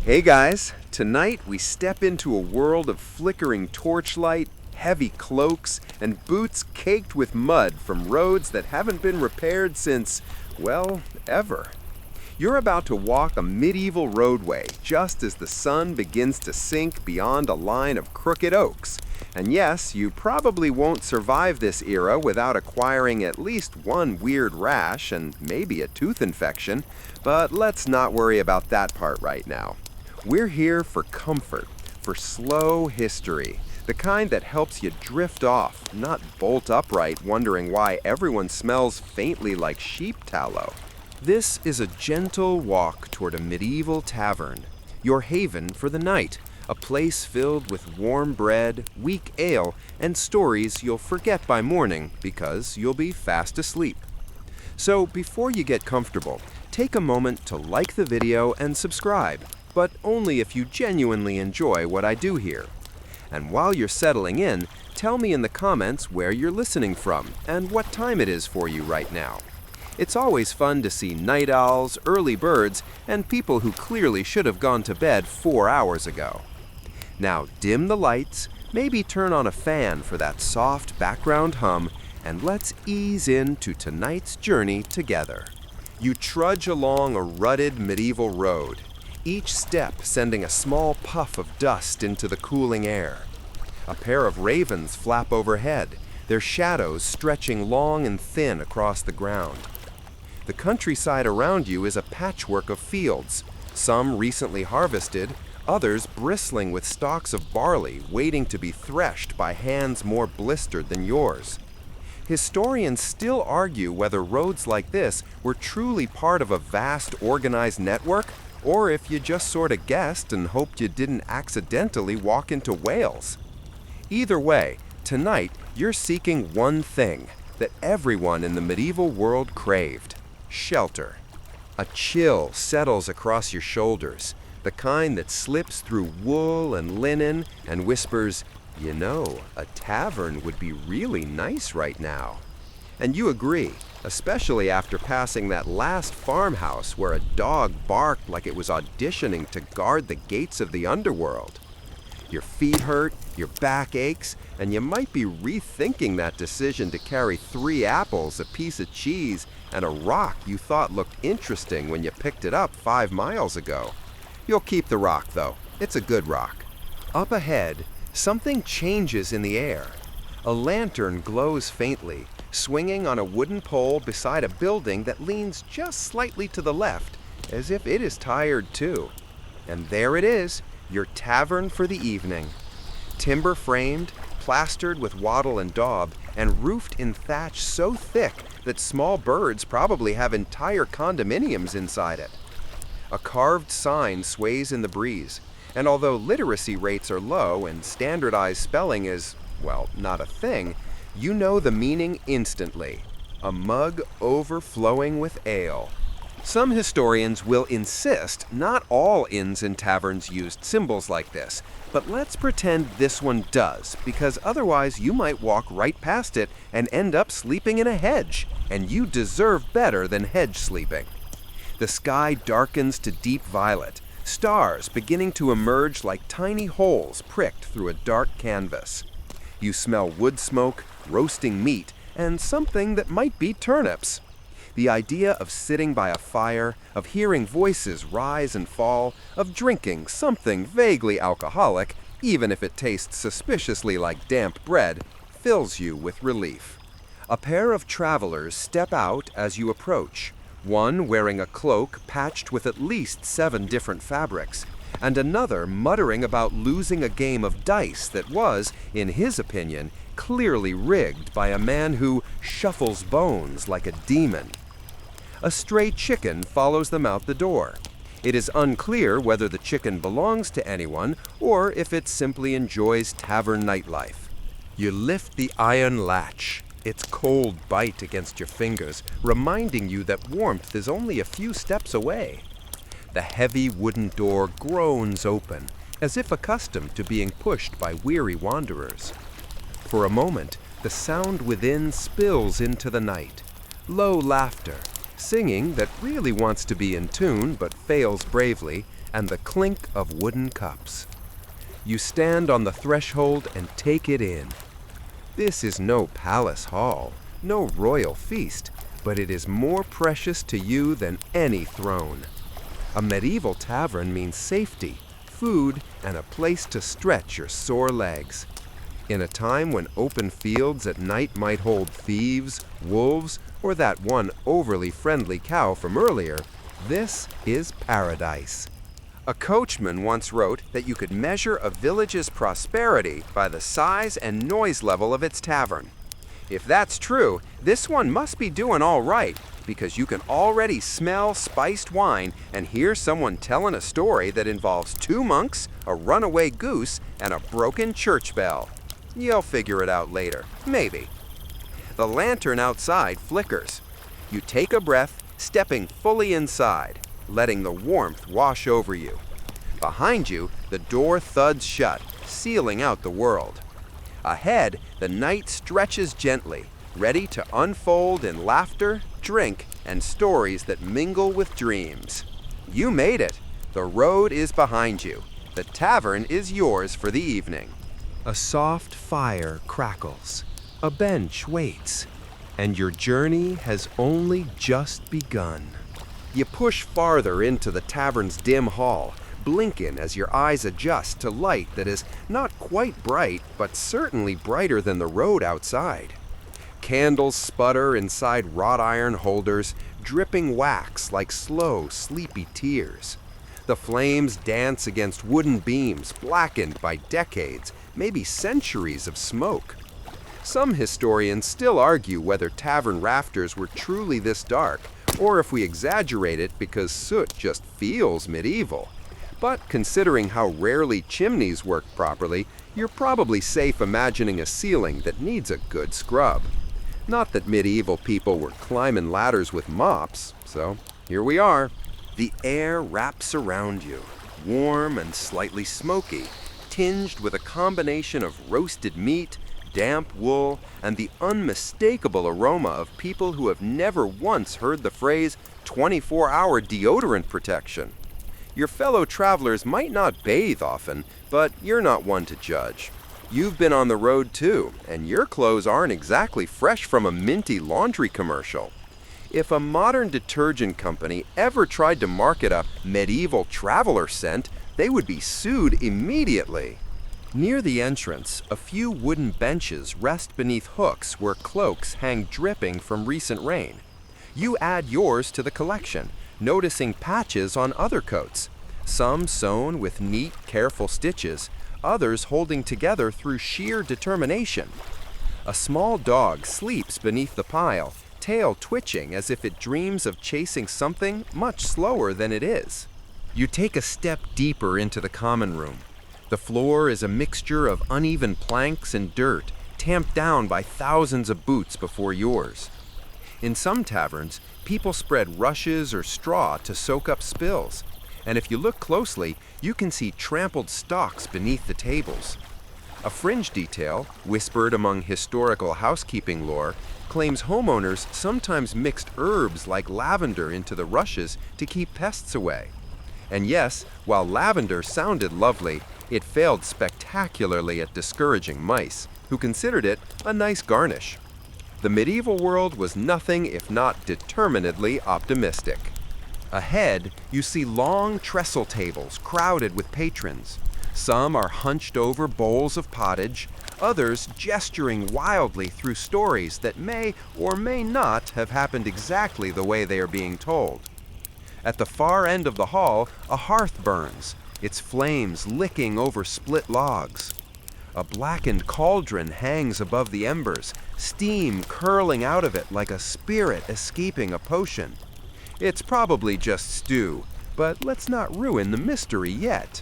Hey guys, tonight we step into a world of flickering torchlight, heavy cloaks, and boots caked with mud from roads that haven't been repaired since, well, ever. You're about to walk a medieval roadway just as the sun begins to sink beyond a line of crooked oaks. And yes, you probably won't survive this era without acquiring at least one weird rash and maybe a tooth infection, but let's not worry about that part right now. We're here for comfort, for slow history, the kind that helps you drift off, not bolt upright wondering why everyone smells faintly like sheep tallow. This is a gentle walk toward a medieval tavern, your haven for the night, a place filled with warm bread, weak ale, and stories you'll forget by morning because you'll be fast asleep. So before you get comfortable, take a moment to like the video and subscribe, but only if you genuinely enjoy what I do here. And while you're settling in, tell me in the comments where you're listening from and what time it is for you right now. It's always fun to see night owls, early birds, and people who clearly should have gone to bed 4 hours ago. Now dim the lights, maybe turn on a fan for that soft background hum, and let's ease into tonight's journey together. You trudge along a rutted medieval road, each step sending a small puff of dust into the cooling air. A pair of ravens flap overhead, their shadows stretching long and thin across the ground. The countryside around you is a patchwork of fields, some recently harvested, others bristling with stalks of barley waiting to be threshed by hands more blistered than yours. Historians still argue whether roads like this were truly part of a vast organized network, or if you just sort of guessed and hoped you didn't accidentally walk into Wales. Either way, tonight you're seeking one thing that everyone in the medieval world craved: shelter. A chill settles across your shoulders, the kind that slips through wool and linen and whispers, "You know, a tavern would be really nice right now." And you agree, especially after passing that last farmhouse where a dog barked like it was auditioning to guard the gates of the underworld. Your feet hurt, your back aches, and you might be rethinking that decision to carry 3 apples, a piece of cheese, and a rock you thought looked interesting when you picked it up 5 miles ago. You'll keep the rock, though. It's a good rock. Up ahead, something changes in the air. A lantern glows faintly, swinging on a wooden pole beside a building that leans just slightly to the left, as if it is tired too. And there it is, your tavern for the evening. Timber framed, plastered with wattle and daub, and roofed in thatch so thick that small birds probably have entire condominiums inside it. A carved sign sways in the breeze, and although literacy rates are low and standardized spelling is, well, not a thing, you know the meaning instantly: a mug overflowing with ale. Some historians will insist not all inns and taverns used symbols like this, but let's pretend this one does, because otherwise you might walk right past it and end up sleeping in a hedge, and you deserve better than hedge sleeping. The sky darkens to deep violet, stars beginning to emerge like tiny holes pricked through a dark canvas. You smell wood smoke, roasting meat, and something that might be turnips. The idea of sitting by a fire, of hearing voices rise and fall, of drinking something vaguely alcoholic, even if it tastes suspiciously like damp bread, fills you with relief. A pair of travelers step out as you approach, one wearing a cloak patched with at least 7 different fabrics, and another muttering about losing a game of dice that was, in his opinion, clearly rigged by a man who shuffles bones like a demon. A stray chicken follows them out the door. It is unclear whether the chicken belongs to anyone or if it simply enjoys tavern nightlife. You lift the iron latch, its cold bite against your fingers, reminding you that warmth is only a few steps away. The heavy wooden door groans open, as if accustomed to being pushed by weary wanderers. For a moment, the sound within spills into the night. Low laughter, singing that really wants to be in tune but fails bravely, and the clink of wooden cups. You stand on the threshold and take it in. This is no palace hall, no royal feast, but it is more precious to you than any throne. A medieval tavern means safety, food, and a place to stretch your sore legs. In a time when open fields at night might hold thieves, wolves, or that one overly friendly cow from earlier, this is paradise. A coachman once wrote that you could measure a village's prosperity by the size and noise level of its tavern. If that's true, this one must be doing all right, because you can already smell spiced wine and hear someone telling a story that involves 2 monks, a runaway goose, and a broken church bell. You'll figure it out later, maybe. The lantern outside flickers. You take a breath, stepping fully inside, letting the warmth wash over you. Behind you, the door thuds shut, sealing out the world. Ahead, the night stretches gently, ready to unfold in laughter, drink, and stories that mingle with dreams. You made it. The road is behind you. The tavern is yours for the evening. A soft fire crackles. A bench waits. And your journey has only just begun. You push farther into the tavern's dim hall, blinking as your eyes adjust to light that is not quite bright, but certainly brighter than the road outside. Candles sputter inside wrought iron holders, dripping wax like slow, sleepy tears. The flames dance against wooden beams blackened by decades, maybe centuries of smoke. Some historians still argue whether tavern rafters were truly this dark, or if we exaggerate it because soot just feels medieval. But considering how rarely chimneys work properly, you're probably safe imagining a ceiling that needs a good scrub. Not that medieval people were climbing ladders with mops, so here we are. The air wraps around you, warm and slightly smoky, tinged with a combination of roasted meat, damp wool, and the unmistakable aroma of people who have never once heard the phrase 24-hour deodorant protection. Your fellow travelers might not bathe often, but you're not one to judge. You've been on the road too, and your clothes aren't exactly fresh from a minty laundry commercial. If a modern detergent company ever tried to market a medieval traveler scent, they would be sued immediately. Near the entrance, a few wooden benches rest beneath hooks where cloaks hang dripping from recent rain. You add yours to the collection, noticing patches on other coats, some sewn with neat, careful stitches, others holding together through sheer determination. A small dog sleeps beneath the pile, tail twitching as if it dreams of chasing something much slower than it is. You take a step deeper into the common room. The floor is a mixture of uneven planks and dirt, tamped down by thousands of boots before yours. In some taverns, people spread rushes or straw to soak up spills, and if you look closely, you can see trampled stalks beneath the tables. A fringe detail, whispered among historical housekeeping lore, claims homeowners sometimes mixed herbs like lavender into the rushes to keep pests away. And yes, while lavender sounded lovely, it failed spectacularly at discouraging mice, who considered it a nice garnish. The medieval world was nothing if not determinedly optimistic. Ahead, you see long trestle tables crowded with patrons. Some are hunched over bowls of pottage, others gesturing wildly through stories that may or may not have happened exactly the way they are being told. At the far end of the hall, a hearth burns, its flames licking over split logs. A blackened cauldron hangs above the embers, steam curling out of it like a spirit escaping a potion. It's probably just stew, but let's not ruin the mystery yet.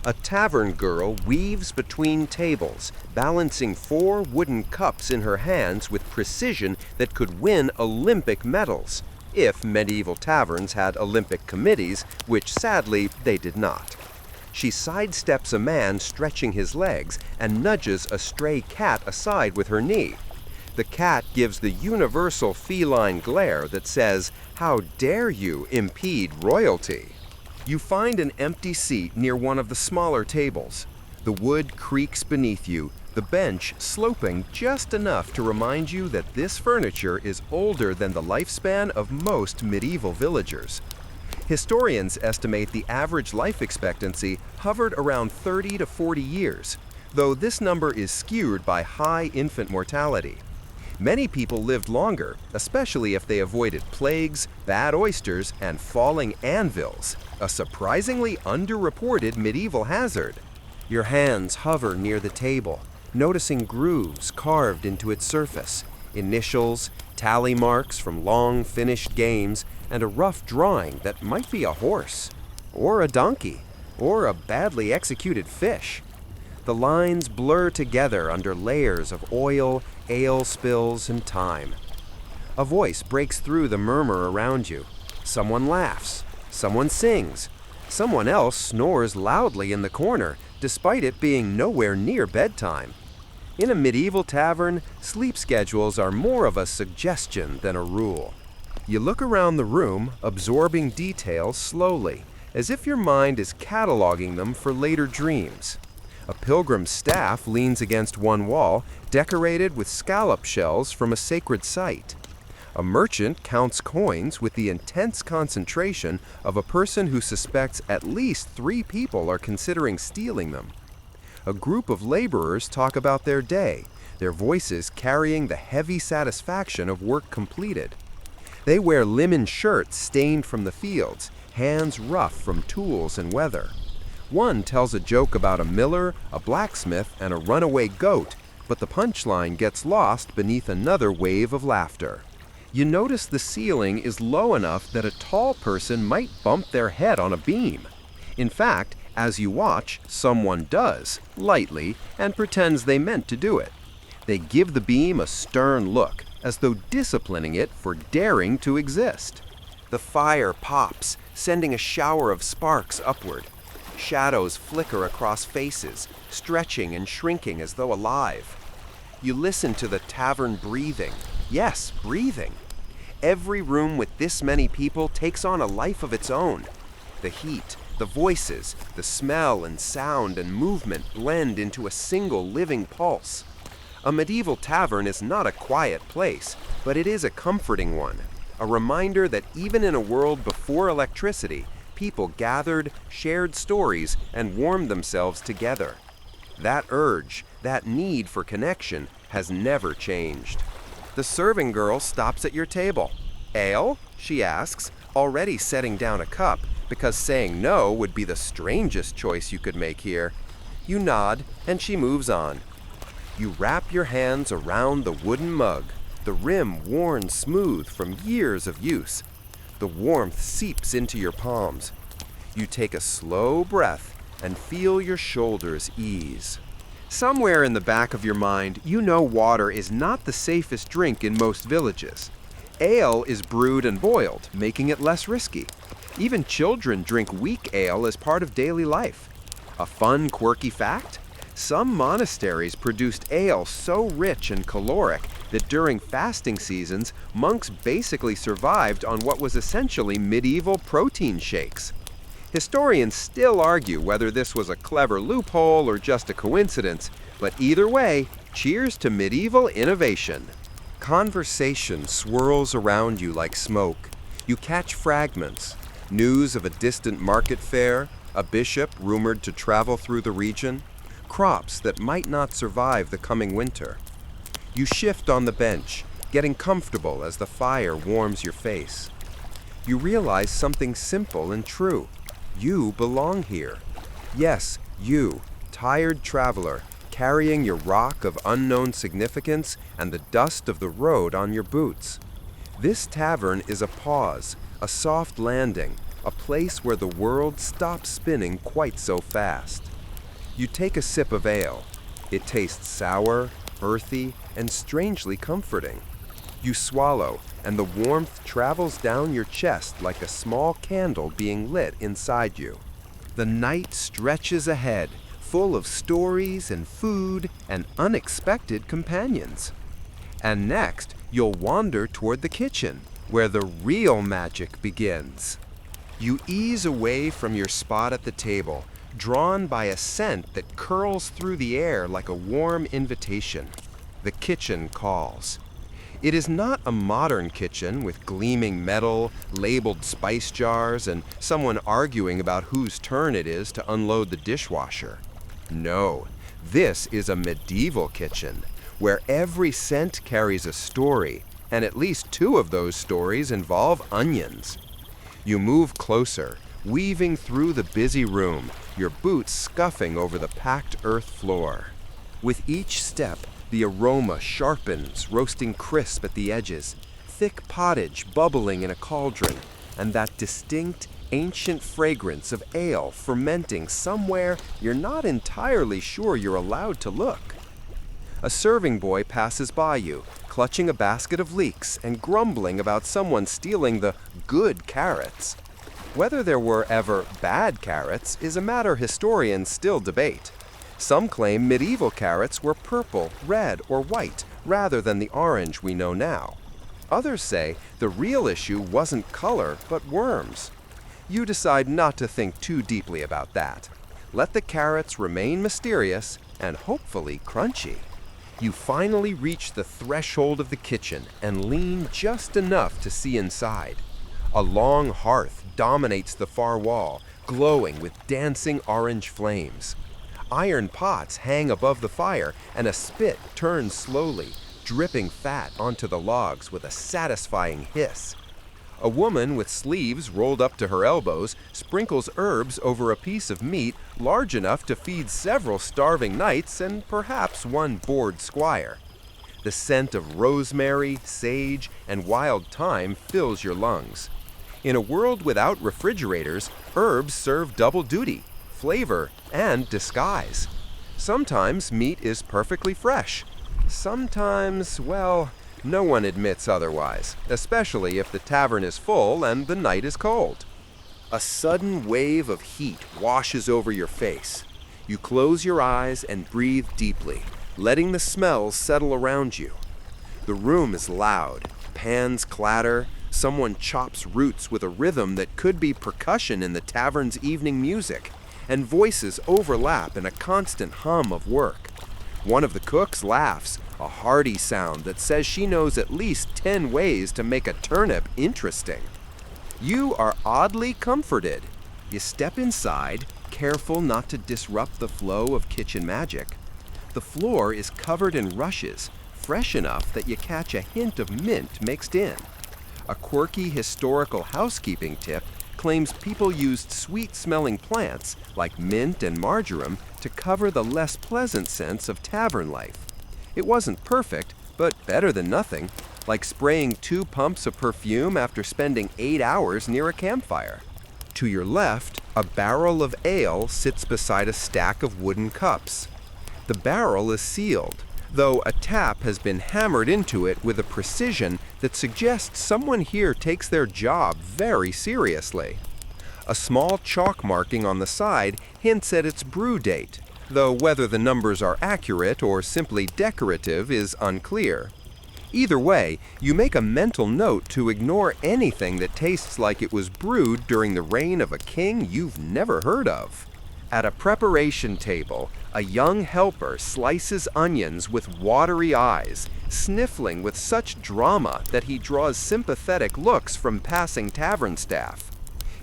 A tavern girl weaves between tables, balancing 4 wooden cups in her hands with precision that could win Olympic medals, if medieval taverns had Olympic committees, which sadly they did not. She sidesteps a man stretching his legs and nudges a stray cat aside with her knee. The cat gives the universal feline glare that says, "How dare you impede royalty?" You find an empty seat near one of the smaller tables. The wood creaks beneath you, the bench sloping just enough to remind you that this furniture is older than the lifespan of most medieval villagers. Historians estimate the average life expectancy hovered around 30 to 40 years, though this number is skewed by high infant mortality. Many people lived longer, especially if they avoided plagues, bad oysters, and falling anvils, a surprisingly underreported medieval hazard. Your hands hover near the table, noticing grooves carved into its surface, initials, tally marks from long finished games, and a rough drawing that might be a horse, or a donkey, or a badly executed fish. The lines blur together under layers of oil, ale spills, and time. A voice breaks through the murmur around you. Someone laughs. Someone sings. Someone else snores loudly in the corner, despite it being nowhere near bedtime. In a medieval tavern, sleep schedules are more of a suggestion than a rule. You look around the room, absorbing details slowly, as if your mind is cataloging them for later dreams. A pilgrim's staff leans against one wall, decorated with scallop shells from a sacred site. A merchant counts coins with the intense concentration of a person who suspects at least 3 people are considering stealing them. A group of laborers talk about their day, their voices carrying the heavy satisfaction of work completed. They wear linen shirts stained from the fields, hands rough from tools and weather. One tells a joke about a miller, a blacksmith, and a runaway goat, but the punchline gets lost beneath another wave of laughter. You notice the ceiling is low enough that a tall person might bump their head on a beam. In fact, as you watch, someone does, lightly, and pretends they meant to do it. They give the beam a stern look, as though disciplining it for daring to exist. The fire pops, sending a shower of sparks upward. Shadows flicker across faces, stretching and shrinking as though alive. You listen to the tavern breathing. Yes, breathing. Every room with this many people takes on a life of its own. The heat, the voices, the smell and sound and movement blend into a single living pulse. A medieval tavern is not a quiet place, but it is a comforting one, a reminder that even in a world before electricity, people gathered, shared stories, and warmed themselves together. That urge, that need for connection, has never changed. The serving girl stops at your table. "Ale?" she asks, already setting down a cup, because saying no would be the strangest choice you could make here. You nod, and she moves on. You wrap your hands around the wooden mug, the rim worn smooth from years of use. The warmth seeps into your palms. You take a slow breath and feel your shoulders ease. Somewhere in the back of your mind, you know water is not the safest drink in most villages. Ale is brewed and boiled, making it less risky. Even children drink weak ale as part of daily life. A fun, quirky fact? Some monasteries produced ale so rich and caloric that during fasting seasons, monks basically survived on what was essentially medieval protein shakes. Historians still argue whether this was a clever loophole or just a coincidence, but either way, cheers to medieval innovation. Conversation swirls around you like smoke. You catch fragments, news of a distant market fair, a bishop rumored to travel through the region, crops that might not survive the coming winter. You shift on the bench, getting comfortable as the fire warms your face. You realize something simple and true. You belong here. Yes, you, tired traveler, carrying your rock of unknown significance and the dust of the road on your boots. This tavern is a pause, a soft landing, a place where the world stops spinning quite so fast. You take a sip of ale. It tastes sour, earthy, and strangely comforting. You swallow, and the warmth travels down your chest like a small candle being lit inside you. The night stretches ahead, full of stories and food and unexpected companions. And next, you'll wander toward the kitchen, where the real magic begins. You ease away from your spot at the table, drawn by a scent that curls through the air like a warm invitation. The kitchen calls. It is not a modern kitchen with gleaming metal, labeled spice jars, and someone arguing about whose turn it is to unload the dishwasher. No, this is a medieval kitchen, where every scent carries a story, and at least 2 of those stories involve onions. You move closer, weaving through the busy room, your boots scuffing over the packed earth floor. With each step, the aroma sharpens, roasting crisp at the edges, thick pottage bubbling in a cauldron, and that distinct, ancient fragrance of ale fermenting somewhere you're not entirely sure you're allowed to look. A serving boy passes by you, clutching a basket of leeks and grumbling about someone stealing the good carrots. Whether there were ever bad carrots is a matter historians still debate. Some claim medieval carrots were purple, red, or white, rather than the orange we know now. Others say the real issue wasn't color, but worms. You decide not to think too deeply about that. Let the carrots remain mysterious and hopefully crunchy. You finally reach the threshold of the kitchen and lean just enough to see inside. A long hearth dominates the far wall, glowing with dancing orange flames. Iron pots hang above the fire, and a spit turns slowly, dripping fat onto the logs with a satisfying hiss. A woman with sleeves rolled up to her elbows sprinkles herbs over a piece of meat large enough to feed several starving knights and perhaps one bored squire. The scent of rosemary, sage, and wild thyme fills your lungs. In a world without refrigerators, herbs serve double duty: flavor and disguise. Sometimes meat is perfectly fresh. Sometimes, well, no one admits otherwise, especially if the tavern is full and the night is cold. A sudden wave of heat washes over your face. You close your eyes and breathe deeply, letting the smells settle around you. The room is loud. Pans clatter. Someone chops roots with a rhythm that could be percussion in the tavern's evening music, and voices overlap in a constant hum of work. One of the cooks laughs, a hearty sound that says she knows at least 10 ways to make a turnip interesting. You are oddly comforted. You step inside, careful not to disrupt the flow of kitchen magic. The floor is covered in rushes, fresh enough that you catch a hint of mint mixed in. A quirky historical housekeeping tip claims people used sweet-smelling plants like mint and marjoram to cover the less pleasant scents of tavern life. It wasn't perfect, but better than nothing, like spraying 2 pumps of perfume after spending 8 hours near a campfire. To your left, a barrel of ale sits beside a stack of wooden cups. The barrel is sealed, though a tap has been hammered into it with a precision that suggests someone here takes their job very seriously. A small chalk marking on the side hints at its brew date, though whether the numbers are accurate or simply decorative is unclear. Either way, you make a mental note to ignore anything that tastes like it was brewed during the reign of a king you've never heard of. At a preparation table, a young helper slices onions with watery eyes, sniffling with such drama that he draws sympathetic looks from passing tavern staff.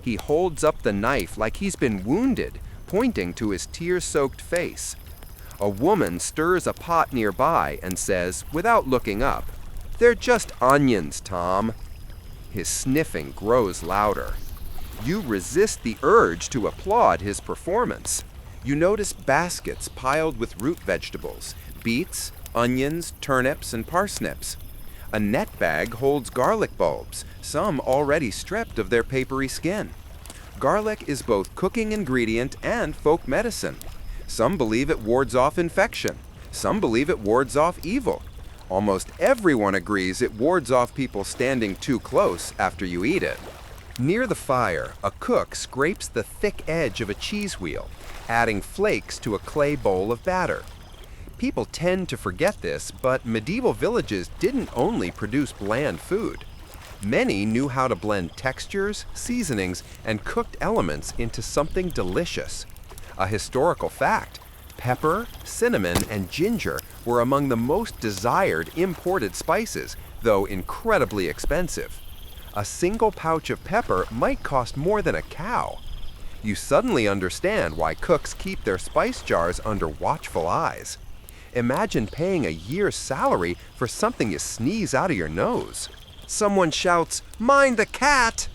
He holds up the knife like he's been wounded, pointing to his tear-soaked face. A woman stirs a pot nearby and says, without looking up, "They're just onions, Tom." His sniffing grows louder. You resist the urge to applaud his performance. You notice baskets piled with root vegetables, beets, onions, turnips, and parsnips. A net bag holds garlic bulbs, some already stripped of their papery skin. Garlic is both cooking ingredient and folk medicine. Some believe it wards off infection. Some believe it wards off evil. Almost everyone agrees it wards off people standing too close after you eat it. Near the fire, a cook scrapes the thick edge of a cheese wheel, adding flakes to a clay bowl of batter. People tend to forget this, but medieval villages didn't only produce bland food. Many knew how to blend textures, seasonings, and cooked elements into something delicious. A historical fact: pepper, cinnamon, and ginger were among the most desired imported spices, though incredibly expensive. A single pouch of pepper might cost more than a cow. You suddenly understand why cooks keep their spice jars under watchful eyes. Imagine paying a year's salary for something you sneeze out of your nose. Someone shouts, "Mind the cat!"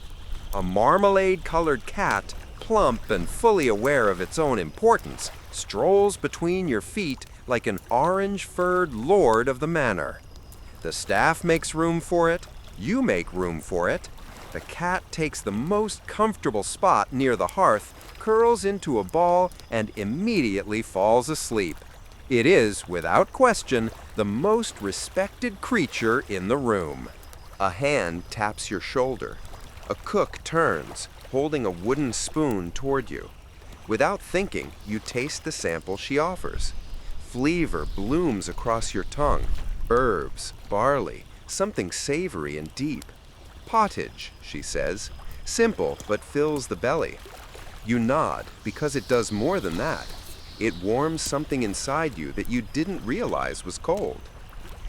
A marmalade-colored cat, plump and fully aware of its own importance, strolls between your feet like an orange-furred lord of the manor. The staff makes room for it. You make room for it. The cat takes the most comfortable spot near the hearth, curls into a ball, and immediately falls asleep. It is, without question, the most respected creature in the room. A hand taps your shoulder. A cook turns, holding a wooden spoon toward you. Without thinking, you taste the sample she offers. Flavor blooms across your tongue. Herbs, barley, something savory and deep. Pottage, she says. Simple, but fills the belly. You nod, because it does more than that. It warms something inside you that you didn't realize was cold.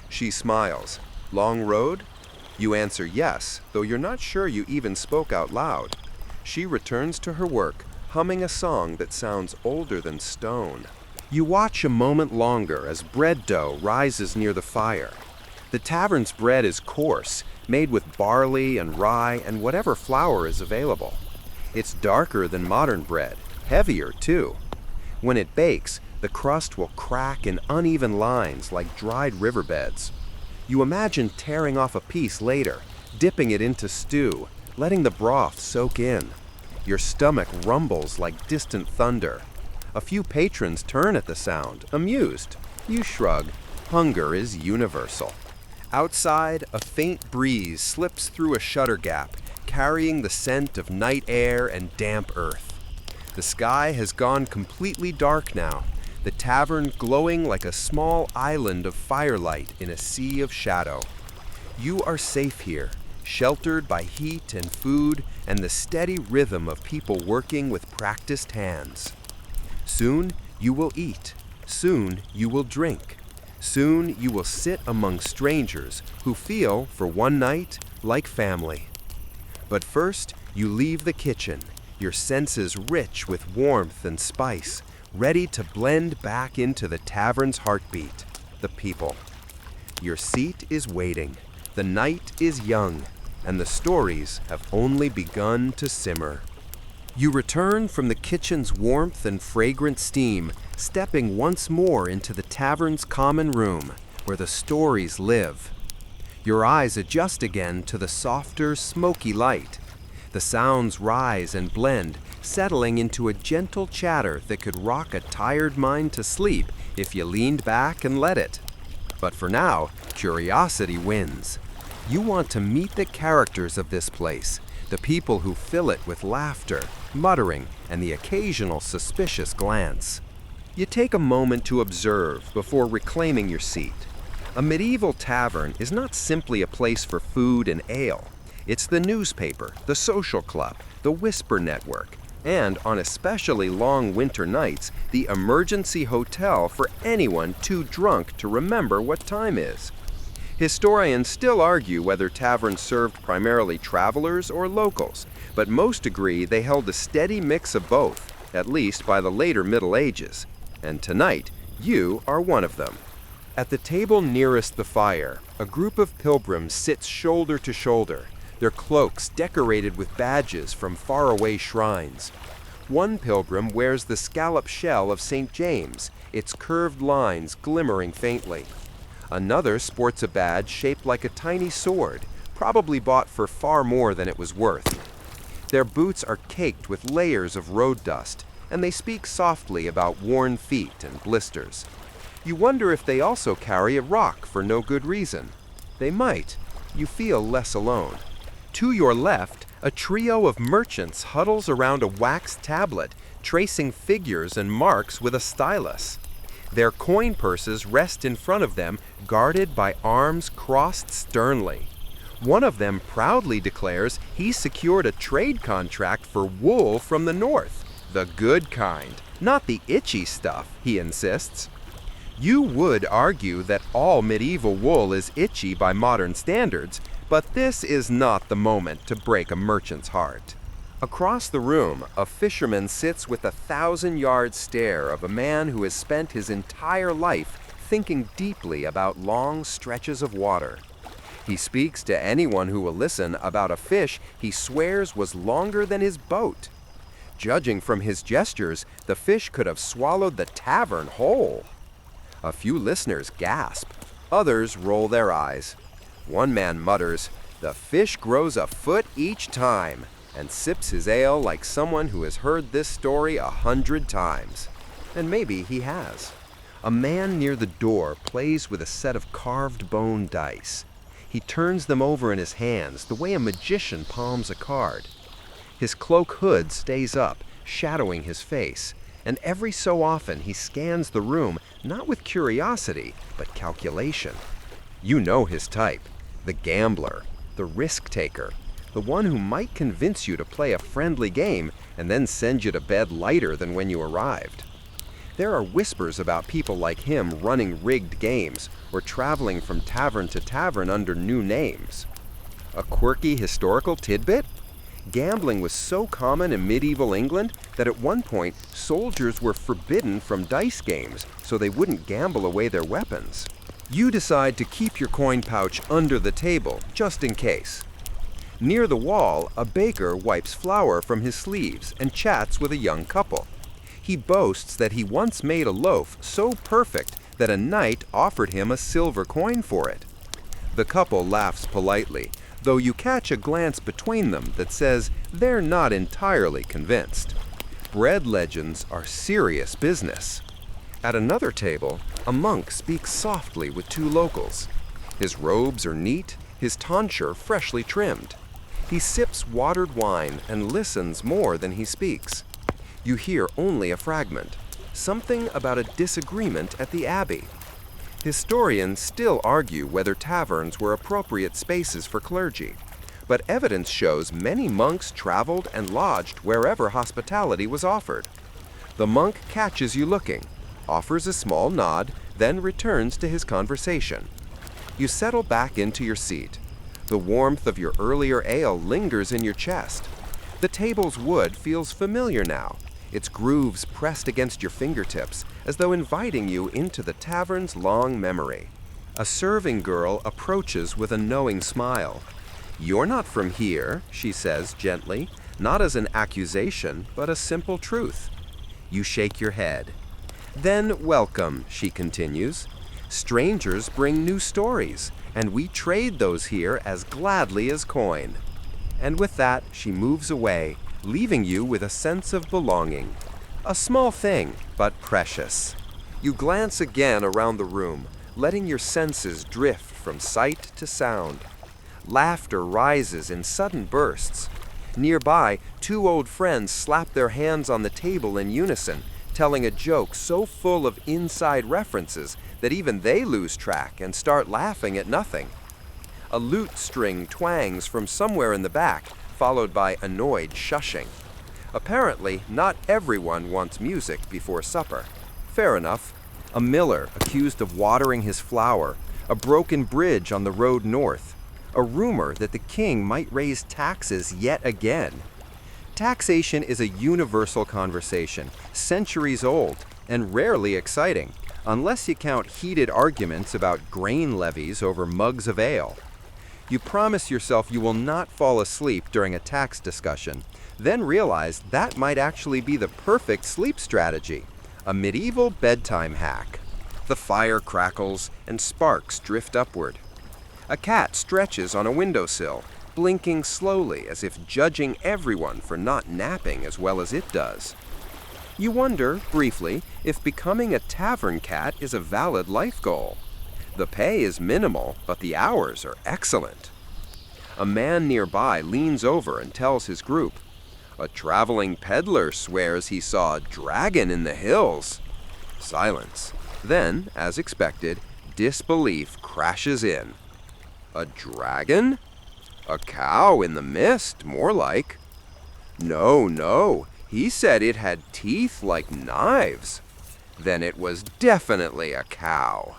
She smiles. Long road? You answer yes, though you're not sure you even spoke out loud. She returns to her work, humming a song that sounds older than stone. You watch a moment longer as bread dough rises near the fire. The tavern's bread is coarse, made with barley and rye and whatever flour is available. It's darker than modern bread, heavier too. When it bakes, the crust will crack in uneven lines like dried riverbeds. You imagine tearing off a piece later, dipping it into stew, letting the broth soak in. Your stomach rumbles like distant thunder. A few patrons turn at the sound, amused. You shrug. Hunger is universal. Outside, a faint breeze slips through a shutter gap, carrying the scent of night air and damp earth. The sky has gone completely dark now, the tavern glowing like a small island of firelight in a sea of shadow. You are safe here, sheltered by heat and food and the steady rhythm of people working with practiced hands. Soon you will eat. Soon you will drink. Soon you will sit among strangers who feel, for one night, like family. But first, you leave the kitchen, your senses rich with warmth and spice, ready to blend back into the tavern's heartbeat, the people. Your seat is waiting, the night is young, and the stories have only begun to simmer. You return from the kitchen's warmth and fragrant steam, stepping once more into the tavern's common room, where the stories live. Your eyes adjust again to the softer, smoky light. The sounds rise and blend, settling into a gentle chatter that could rock a tired mind to sleep if you leaned back and let it. But for now, curiosity wins. You want to meet the characters of this place, the people who fill it with laughter, muttering, and the occasional suspicious glance. You take a moment to observe before reclaiming your seat. A medieval tavern is not simply a place for food and ale. It's the newspaper, the social club, the whisper network, and on especially long winter nights, the emergency hotel for anyone too drunk to remember what time is. Historians still argue whether taverns served primarily travelers or locals, but most agree they held a steady mix of both, at least by the later Middle Ages. And tonight, you are one of them. At the table nearest the fire, a group of pilgrims sits shoulder to shoulder, their cloaks decorated with badges from faraway shrines. One pilgrim wears the scallop shell of St. James, its curved lines glimmering faintly. Another sports a badge shaped like a tiny sword, probably bought for far more than it was worth. Their boots are caked with layers of road dust, and they speak softly about worn feet and blisters. You wonder if they also carry a rock for no good reason. They might. You feel less alone. To your left, a trio of merchants huddles around a wax tablet, tracing figures and marks with a stylus. Their coin purses rest in front of them, guarded by arms crossed sternly. One of them proudly declares he secured a trade contract for wool from the north. The good kind, not the itchy stuff, he insists. You would argue that all medieval wool is itchy by modern standards, but this is not the moment to break a merchant's heart. Across the room, a fisherman sits with a 1,000-yard stare of a man who has spent his entire life thinking deeply about long stretches of water. He speaks to anyone who will listen about a fish he swears was longer than his boat. Judging from his gestures, the fish could have swallowed the tavern whole. A few listeners gasp. Others roll their eyes. One man mutters, "The fish grows a foot each time," and sips his ale like someone who has heard this story 100 times. And maybe he has. A man near the door plays with a set of carved bone dice. He turns them over in his hands the way a magician palms a card. His cloak hood stays up, shadowing his face, and every so often he scans the room not with curiosity, but calculation. You know his type, the gambler, the risk-taker, the one who might convince you to play a friendly game and then send you to bed lighter than when you arrived. There are whispers about people like him running rigged games or traveling from tavern to tavern under new names. A quirky historical tidbit? Gambling was so common in medieval England that at one point soldiers were forbidden from dice games so they wouldn't gamble away their weapons. You decide to keep your coin pouch under the table, just in case. Near the wall, a baker wipes flour from his sleeves and chats with a young couple. He boasts that he once made a loaf so perfect that a knight offered him a silver coin for it. The couple laughs politely, though you catch a glance between them that says they're not entirely convinced. Bread legends are serious business. At another table, a monk speaks softly with two locals. His robes are neat, his tonsure freshly trimmed. He sips watered wine and listens more than he speaks. You hear only a fragment, something about a disagreement at the abbey. Historians still argue whether taverns were appropriate spaces for clergy, but evidence shows many monks traveled and lodged wherever hospitality was offered. The monk catches you looking, offers a small nod, then returns to his conversation. You settle back into your seat. The warmth of your earlier ale lingers in your chest. The table's wood feels familiar now, its grooves pressed against your fingertips, as though inviting you into the tavern's long memory. A serving girl approaches with a knowing smile. "You're not from here," she says gently, not as an accusation, but a simple truth. You shake your head. "Then welcome," she continues. "Strangers bring new stories, and we trade those here as gladly as coin." And with that, she moves away, leaving you with a sense of belonging. A small thing, but precious. You glance again around the room, letting your senses drift from sight to sound. Laughter rises in sudden bursts. Nearby, two old friends slap their hands on the table in unison, telling a joke so full of inside references that even they lose track and start laughing at nothing. A lute string twangs from somewhere in the back, followed by annoyed shushing. Apparently, not everyone wants music before supper. Fair enough. A miller accused of watering his flour, a broken bridge on the road north, a rumor that the king might raise taxes yet again. Taxation is a universal conversation, centuries old, and rarely exciting, unless you count heated arguments about grain levies over mugs of ale. You promise yourself you will not fall asleep during a tax discussion, then realize that might actually be the perfect sleep strategy, a medieval bedtime hack. The fire crackles and sparks drift upward. A cat stretches on a windowsill, blinking slowly as if judging everyone for not napping as well as it does. You wonder, briefly, if becoming a tavern cat is a valid life goal. The pay is minimal, but the hours are excellent. A man nearby leans over and tells his group, "A traveling peddler swears he saw a dragon in the hills." Silence. Then, as expected, disbelief crashes in. "A dragon?" A cow in the mist, more like. No, no, he said it had teeth like knives. Then it was definitely a cow.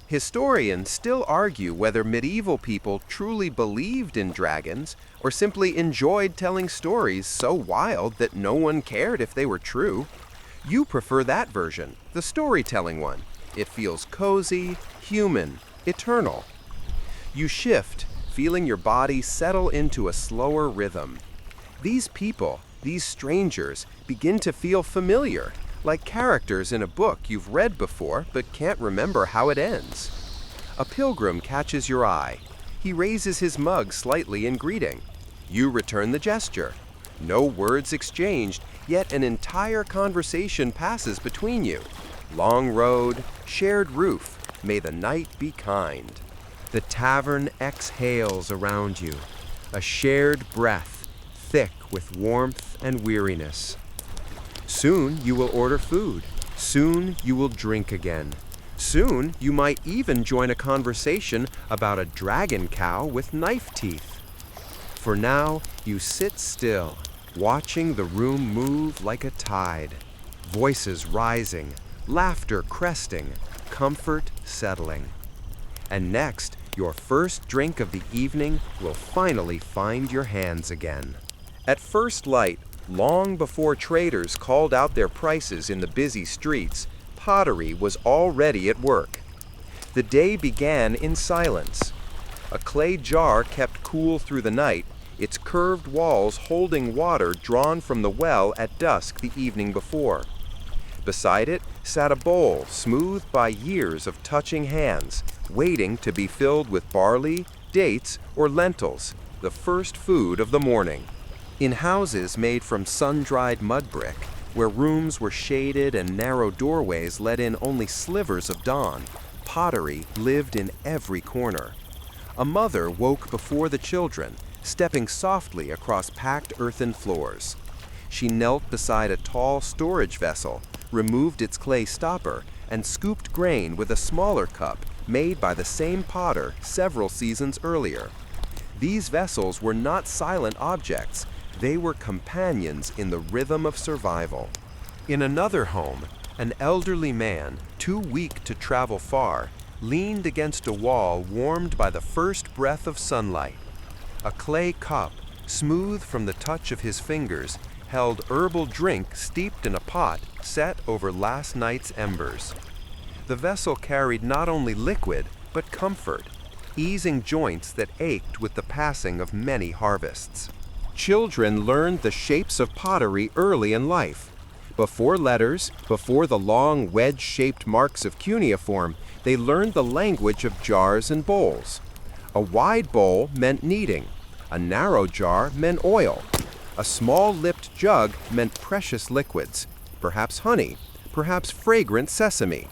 Historians still argue whether medieval people truly believed in dragons or simply enjoyed telling stories so wild that no one cared if they were true. You prefer that version, the storytelling one. It feels cozy, human, eternal. You shift, feeling your body settle into a slower rhythm. These people, these strangers, begin to feel familiar, like characters in a book you've read before but can't remember how it ends. A pilgrim catches your eye. He raises his mug slightly in greeting. You return the gesture. No words exchanged, yet an entire conversation passes between you. Long road, shared roof, may the night be kind. The tavern exhales around you, a shared breath, thick with warmth and weariness. Soon you will order food. Soon you will drink again. Soon you might even join a conversation about a dragon cow with knife teeth. For now, you sit still, watching the room move like a tide. Voices rising, laughter cresting, comfort settling. And next, your first drink of the evening will finally find your hands again. At first light, long before traders called out their prices in the busy streets, pottery was already at work. The day began in silence. A clay jar kept cool through the night, its curved walls holding water drawn from the well at dusk the evening before. Beside it sat a bowl smoothed by years of touching hands, waiting to be filled with barley, dates, or lentils, the first food of the morning. In houses made from sun-dried mud brick, where rooms were shaded and narrow doorways let in only slivers of dawn, pottery lived in every corner. A mother woke before the children, stepping softly across packed earthen floors. She knelt beside a tall storage vessel, removed its clay stopper, and scooped grain with a smaller cup made by the same potter several seasons earlier. These vessels were not silent objects. They were companions in the rhythm of survival. In another home, an elderly man, too weak to travel far, leaned against a wall warmed by the first breath of sunlight. A clay cup, smooth from the touch of his fingers, held herbal drink steeped in a pot set over last night's embers. The vessel carried not only liquid, but comfort, easing joints that ached with the passing of many harvests. Children learned the shapes of pottery early in life. Before letters, before the long wedge-shaped marks of cuneiform, they learned the language of jars and bowls. A wide bowl meant kneading. A narrow jar meant oil. A small-lipped jug meant precious liquids, perhaps honey, perhaps fragrant sesame.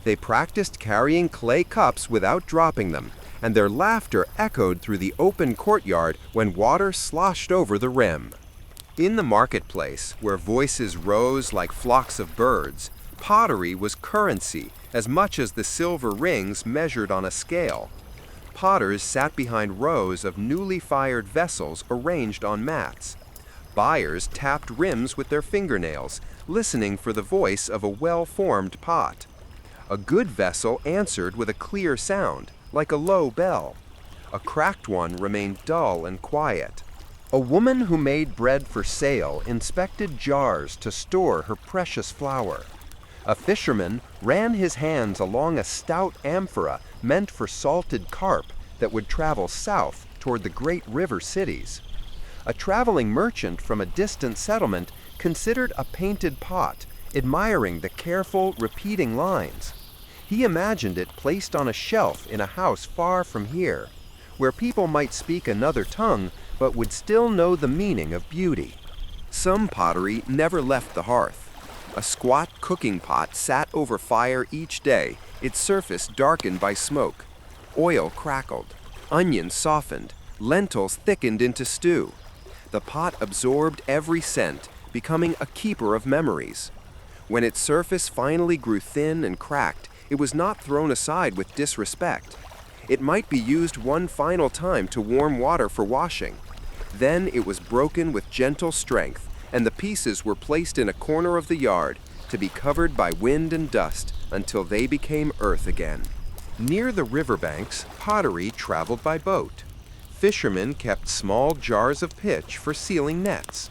They practiced carrying clay cups without dropping them, and their laughter echoed through the open courtyard when water sloshed over the rim. In the marketplace, where voices rose like flocks of birds, pottery was currency as much as the silver rings measured on a scale. Potters sat behind rows of newly fired vessels arranged on mats. Buyers tapped rims with their fingernails, listening for the voice of a well-formed pot. A good vessel answered with a clear sound, like a low bell. A cracked one remained dull and quiet. A woman who made bread for sale inspected jars to store her precious flour. A fisherman ran his hands along a stout amphora meant for salted carp that would travel south toward the great river cities. A traveling merchant from a distant settlement considered a painted pot, admiring the careful, repeating lines. He imagined it placed on a shelf in a house far from here, where people might speak another tongue but would still know the meaning of beauty. Some pottery never left the hearth. A squat cooking pot sat over fire each day, its surface darkened by smoke. Oil crackled, onions softened, lentils thickened into stew. The pot absorbed every scent, becoming a keeper of memories. When its surface finally grew thin and cracked, it was not thrown aside with disrespect. It might be used one final time to warm water for washing. Then it was broken with gentle strength, and the pieces were placed in a corner of the yard to be covered by wind and dust until they became earth again. Near the riverbanks, pottery traveled by boat. Fishermen kept small jars of pitch for sealing nets.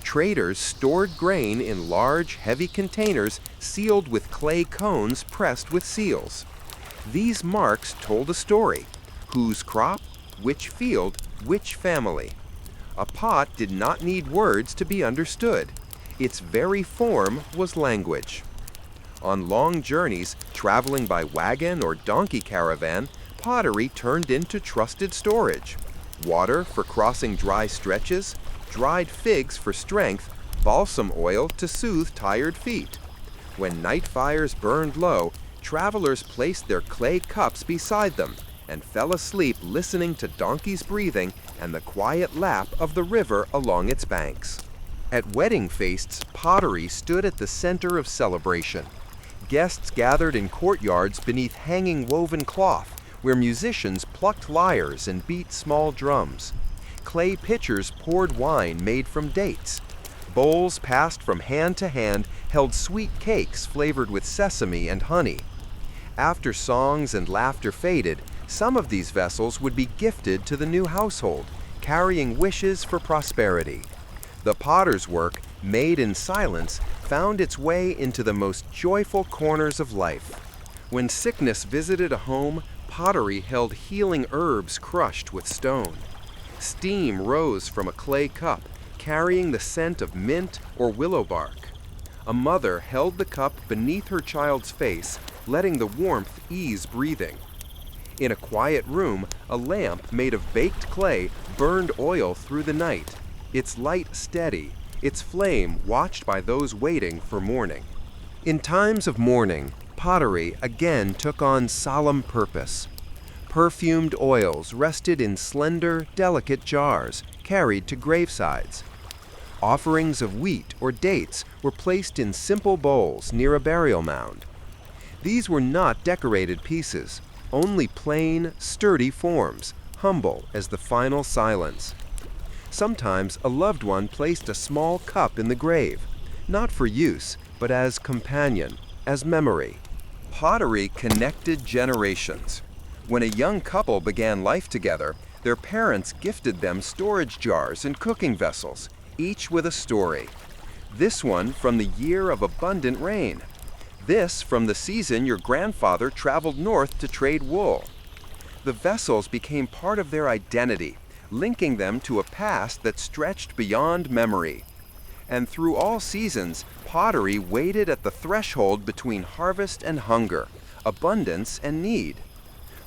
Traders stored grain in large, heavy containers sealed with clay cones pressed with seals. These marks told a story: whose crop, which field, which family. A pot did not need words to be understood. Its very form was language. On long journeys, traveling by wagon or donkey caravan, pottery turned into trusted storage. Water for crossing dry stretches, dried figs for strength, balsam oil to soothe tired feet. When night fires burned low, travelers placed their clay cups beside them and fell asleep listening to donkeys' breathing and the quiet lap of the river along its banks. At wedding feasts, pottery stood at the center of celebration. Guests gathered in courtyards beneath hanging woven cloth, where musicians plucked lyres and beat small drums. Clay pitchers poured wine made from dates. Bowls passed from hand to hand held sweet cakes flavored with sesame and honey. After songs and laughter faded, some of these vessels would be gifted to the new household, carrying wishes for prosperity. The potter's work, made in silence, found its way into the most joyful corners of life. When sickness visited a home, pottery held healing herbs crushed with stone. Steam rose from a clay cup, carrying the scent of mint or willow bark. A mother held the cup beneath her child's face, letting the warmth ease breathing. In a quiet room, a lamp made of baked clay burned oil through the night, its light steady, its flame watched by those waiting for morning. In times of mourning, pottery again took on solemn purpose. Perfumed oils rested in slender, delicate jars, carried to gravesides. Offerings of wheat or dates were placed in simple bowls near a burial mound. These were not decorated pieces, only plain, sturdy forms, humble as the final silence. Sometimes a loved one placed a small cup in the grave, not for use, but as companion, as memory. Pottery connected generations. When a young couple began life together, their parents gifted them storage jars and cooking vessels, each with a story. This one from the year of abundant rain. This from the season your grandfather traveled north to trade wool. The vessels became part of their identity, linking them to a past that stretched beyond memory. And through all seasons, pottery waited at the threshold between harvest and hunger, abundance and need.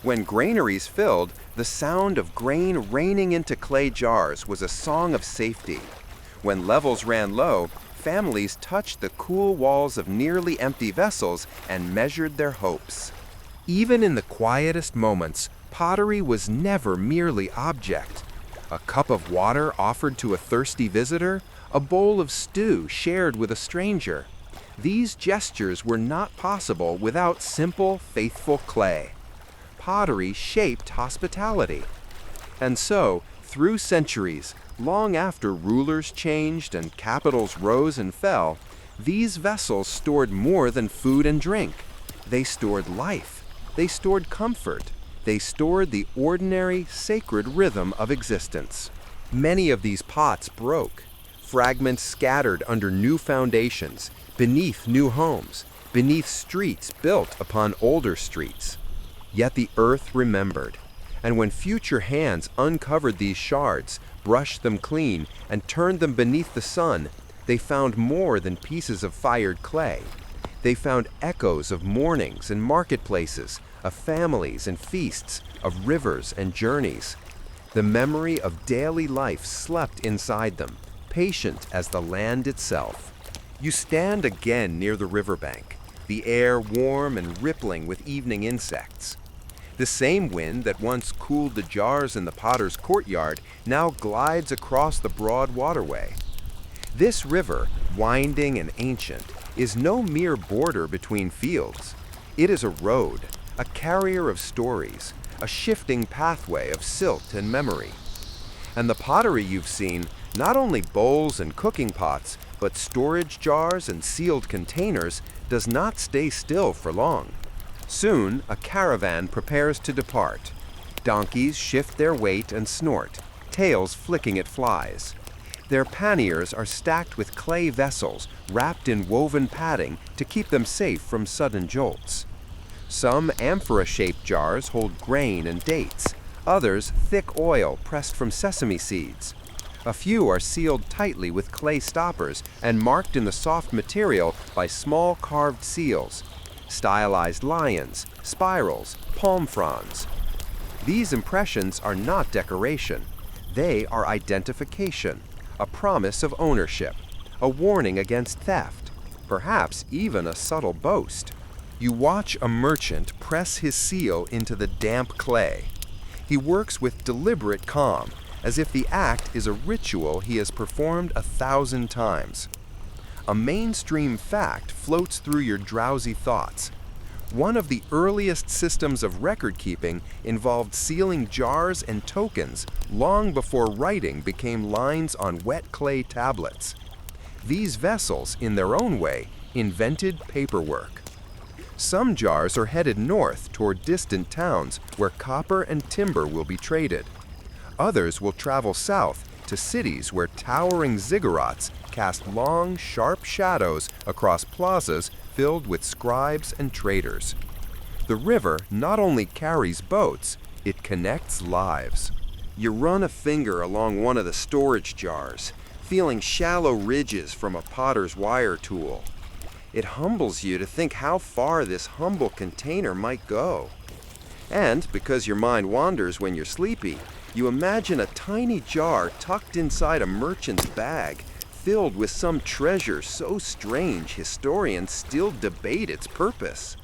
When granaries filled, the sound of grain raining into clay jars was a song of safety. When levels ran low, families touched the cool walls of nearly empty vessels and measured their hopes. Even in the quietest moments, pottery was never merely object. A cup of water offered to a thirsty visitor, a bowl of stew shared with a stranger. These gestures were not possible without simple, faithful clay. Pottery shaped hospitality. And so, through centuries, long after rulers changed and capitals rose and fell, these vessels stored more than food and drink. They stored life. They stored comfort. They stored the ordinary, sacred rhythm of existence. Many of these pots broke, fragments scattered under new foundations, beneath new homes, beneath streets built upon older streets. Yet the earth remembered, and when future hands uncovered these shards, brushed them clean, and turned them beneath the sun, they found more than pieces of fired clay. They found echoes of mornings and marketplaces, of families and feasts, of rivers and journeys. The memory of daily life slept inside them, patient as the land itself. You stand again near the riverbank, the air warm and rippling with evening insects. The same wind that once cooled the jars in the potter's courtyard now glides across the broad waterway. This river, winding and ancient, is no mere border between fields. It is a road, a carrier of stories, a shifting pathway of silt and memory. And the pottery you've seen, not only bowls and cooking pots, but storage jars and sealed containers, does not stay still for long. Soon, a caravan prepares to depart. Donkeys shift their weight and snort, tails flicking at flies. Their panniers are stacked with clay vessels wrapped in woven padding to keep them safe from sudden jolts. Some amphora-shaped jars hold grain and dates, others thick oil pressed from sesame seeds. A few are sealed tightly with clay stoppers and marked in the soft material by small carved seals, stylized lions, spirals, palm fronds. These impressions are not decoration. They are identification, a promise of ownership, a warning against theft, perhaps even a subtle boast. You watch a merchant press his seal into the damp clay. He works with deliberate calm, as if the act is a ritual he has performed 1,000 times. A mainstream fact floats through your drowsy thoughts. One of the earliest systems of record-keeping involved sealing jars and tokens long before writing became lines on wet clay tablets. These vessels, in their own way, invented paperwork. Some jars are headed north toward distant towns where copper and timber will be traded. Others will travel south to cities where towering ziggurats cast long, sharp shadows across plazas filled with scribes and traders. The river not only carries boats, it connects lives. You run a finger along one of the storage jars, feeling shallow ridges from a potter's wire tool. It humbles you to think how far this humble container might go. And because your mind wanders when you're sleepy, you imagine a tiny jar tucked inside a merchant's bag, filled with some treasure so strange historians still debate its purpose.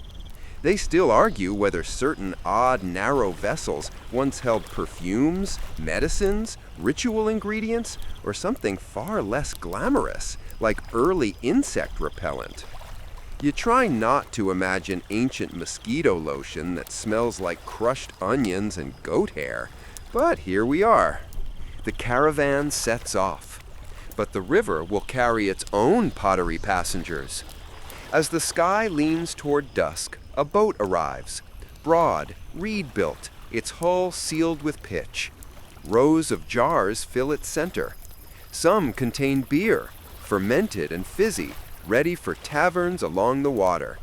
They still argue whether certain odd, narrow vessels once held perfumes, medicines, ritual ingredients, or something far less glamorous, like early insect repellent. You try not to imagine ancient mosquito lotion that smells like crushed onions and goat hair, but here we are. The caravan sets off, but the river will carry its own pottery passengers. As the sky leans toward dusk, a boat arrives, broad, reed-built, its hull sealed with pitch. Rows of jars fill its center. Some contain beer, fermented and fizzy, ready for taverns along the water.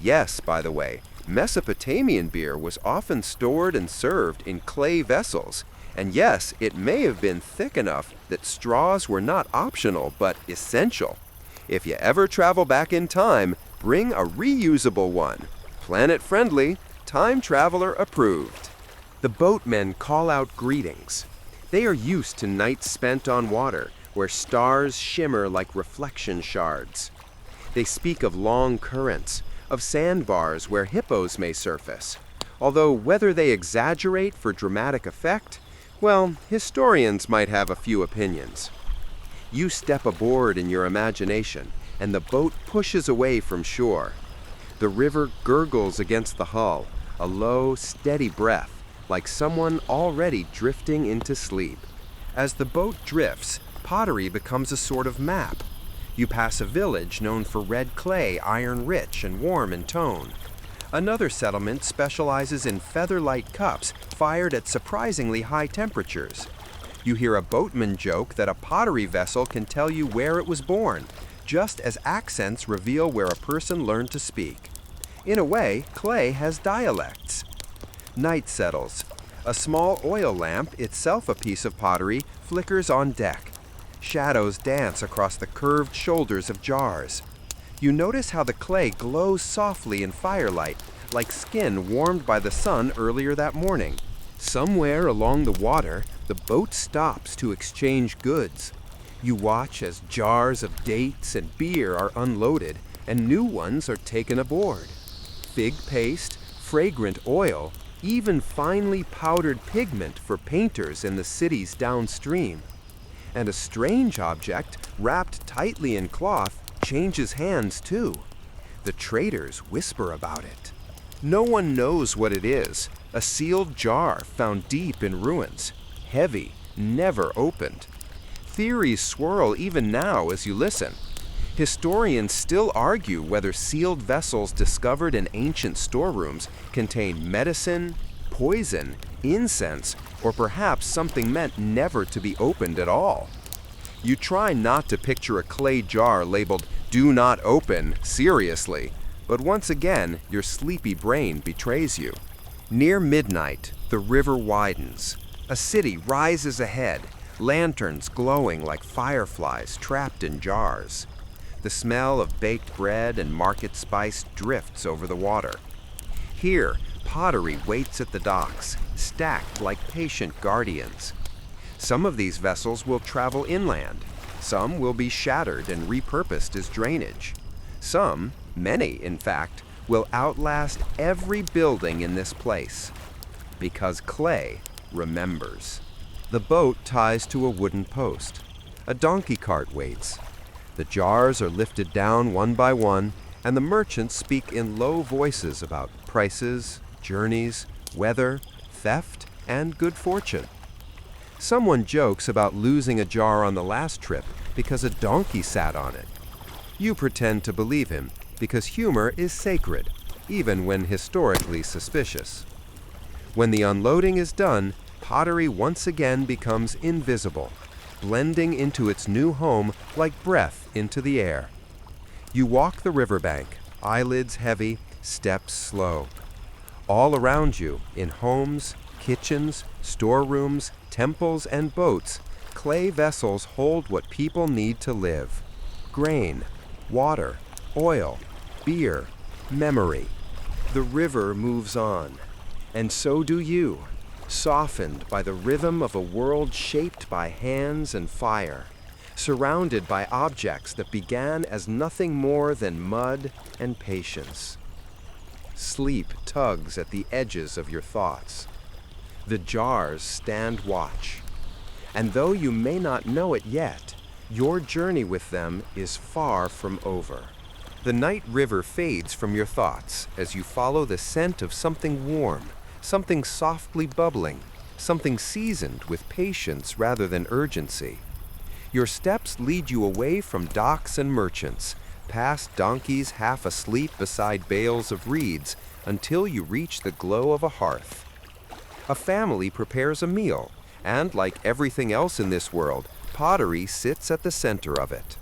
Yes, by the way, Mesopotamian beer was often stored and served in clay vessels, and yes, it may have been thick enough that straws were not optional but essential. If you ever travel back in time, bring a reusable one. Planet-friendly, time traveler approved. The boatmen call out greetings. They are used to nights spent on water, where stars shimmer like reflection shards. They speak of long currents, of sandbars where hippos may surface. Although whether they exaggerate for dramatic effect, well, historians might have a few opinions. You step aboard in your imagination, and the boat pushes away from shore. The river gurgles against the hull, a low, steady breath, like someone already drifting into sleep. As the boat drifts, pottery becomes a sort of map. You pass a village known for red clay, iron-rich and warm in tone. Another settlement specializes in featherlight cups fired at surprisingly high temperatures. You hear a boatman joke that a pottery vessel can tell you where it was born, just as accents reveal where a person learned to speak. In a way, clay has dialects. Night settles. A small oil lamp, itself a piece of pottery, flickers on deck. Shadows dance across the curved shoulders of jars. You notice how the clay glows softly in firelight, like skin warmed by the sun earlier that morning. Somewhere along the water, the boat stops to exchange goods. You watch as jars of dates and beer are unloaded and new ones are taken aboard. Fig paste, fragrant oil, even finely powdered pigment for painters in the cities downstream. And a strange object, wrapped tightly in cloth, changes hands too. The traders whisper about it. No one knows what it is. A sealed jar found deep in ruins, heavy, never opened. Theories swirl even now as you listen. Historians still argue whether sealed vessels discovered in ancient storerooms contain medicine, poison, incense, or perhaps something meant never to be opened at all. You try not to picture a clay jar labeled "Do not open" seriously, but once again, your sleepy brain betrays you. Near midnight, the river widens. A city rises ahead, lanterns glowing like fireflies trapped in jars. The smell of baked bread and market spice drifts over the water. Here, pottery waits at the docks, stacked like patient guardians. Some of these vessels will travel inland. Some will be shattered and repurposed as drainage. Some, many in fact, will outlast every building in this place. Because clay remembers. The boat ties to a wooden post. A donkey cart waits. The jars are lifted down one by one, and the merchants speak in low voices about prices, journeys, weather, theft, and good fortune. Someone jokes about losing a jar on the last trip because a donkey sat on it. You pretend to believe him because humor is sacred, even when historically suspicious. When the unloading is done, pottery once again becomes invisible, blending into its new home like breath into the air. You walk the riverbank, eyelids heavy, steps slow. All around you, in homes, kitchens, storerooms, temples, and boats, clay vessels hold what people need to live: grain, water, oil, beer, memory. The river moves on, and so do you, softened by the rhythm of a world shaped by hands and fire, surrounded by objects that began as nothing more than mud and patience. Sleep tugs at the edges of your thoughts. The jars stand watch, and though you may not know it yet, your journey with them is far from over. The night river fades from your thoughts as you follow the scent of something warm, something softly bubbling, something seasoned with patience rather than urgency. Your steps lead you away from docks and merchants, past donkeys half asleep beside bales of reeds, until you reach the glow of a hearth. A family prepares a meal, and like everything else in this world, pottery sits at the center of it.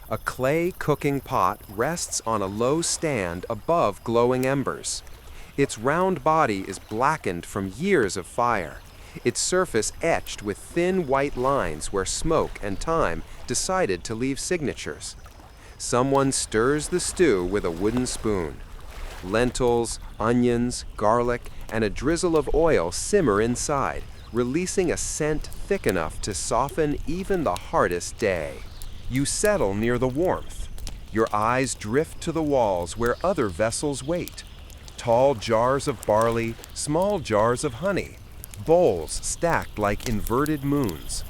A clay cooking pot rests on a low stand above glowing embers. Its round body is blackened from years of fire, its surface etched with thin white lines where smoke and time decided to leave signatures. Someone stirs the stew with a wooden spoon. Lentils, onions, garlic, and a drizzle of oil simmer inside, releasing a scent thick enough to soften even the hardest day. You settle near the warmth. Your eyes drift to the walls where other vessels wait. Tall jars of barley, small jars of honey, bowls stacked like inverted moons.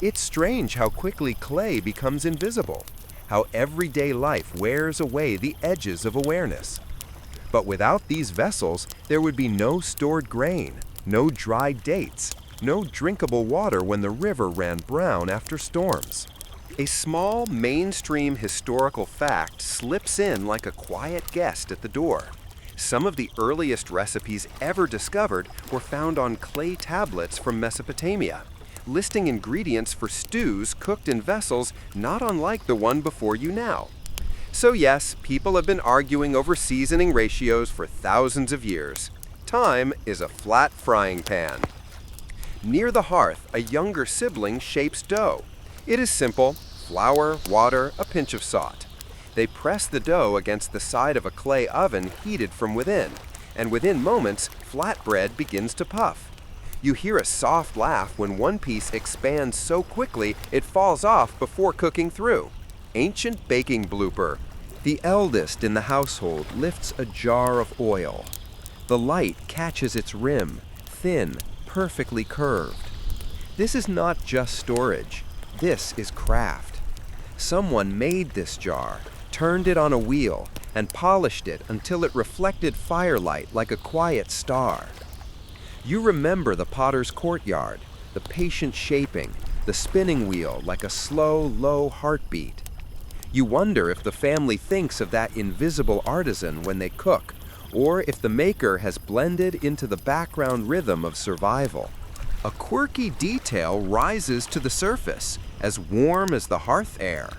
It's strange how quickly clay becomes invisible, how everyday life wears away the edges of awareness. But without these vessels, there would be no stored grain, no dried dates, no drinkable water when the river ran brown after storms. A small, mainstream historical fact slips in like a quiet guest at the door. Some of the earliest recipes ever discovered were found on clay tablets from Mesopotamia, listing ingredients for stews cooked in vessels not unlike the one before you now. So yes, people have been arguing over seasoning ratios for thousands of years. Time is a flat frying pan. Near the hearth, a younger sibling shapes dough. It is simple: flour, water, a pinch of salt. They press the dough against the side of a clay oven heated from within, and within moments, flatbread begins to puff. You hear a soft laugh when one piece expands so quickly it falls off before cooking through. Ancient baking blooper. The eldest in the household lifts a jar of oil. The light catches its rim, thin, perfectly curved. This is not just storage. This is craft. Someone made this jar, turned it on a wheel, and polished it until it reflected firelight like a quiet star. You remember the potter's courtyard, the patient shaping, the spinning wheel like a slow, low heartbeat. You wonder if the family thinks of that invisible artisan when they cook, or if the maker has blended into the background rhythm of survival. A quirky detail rises to the surface, as warm as the hearth air.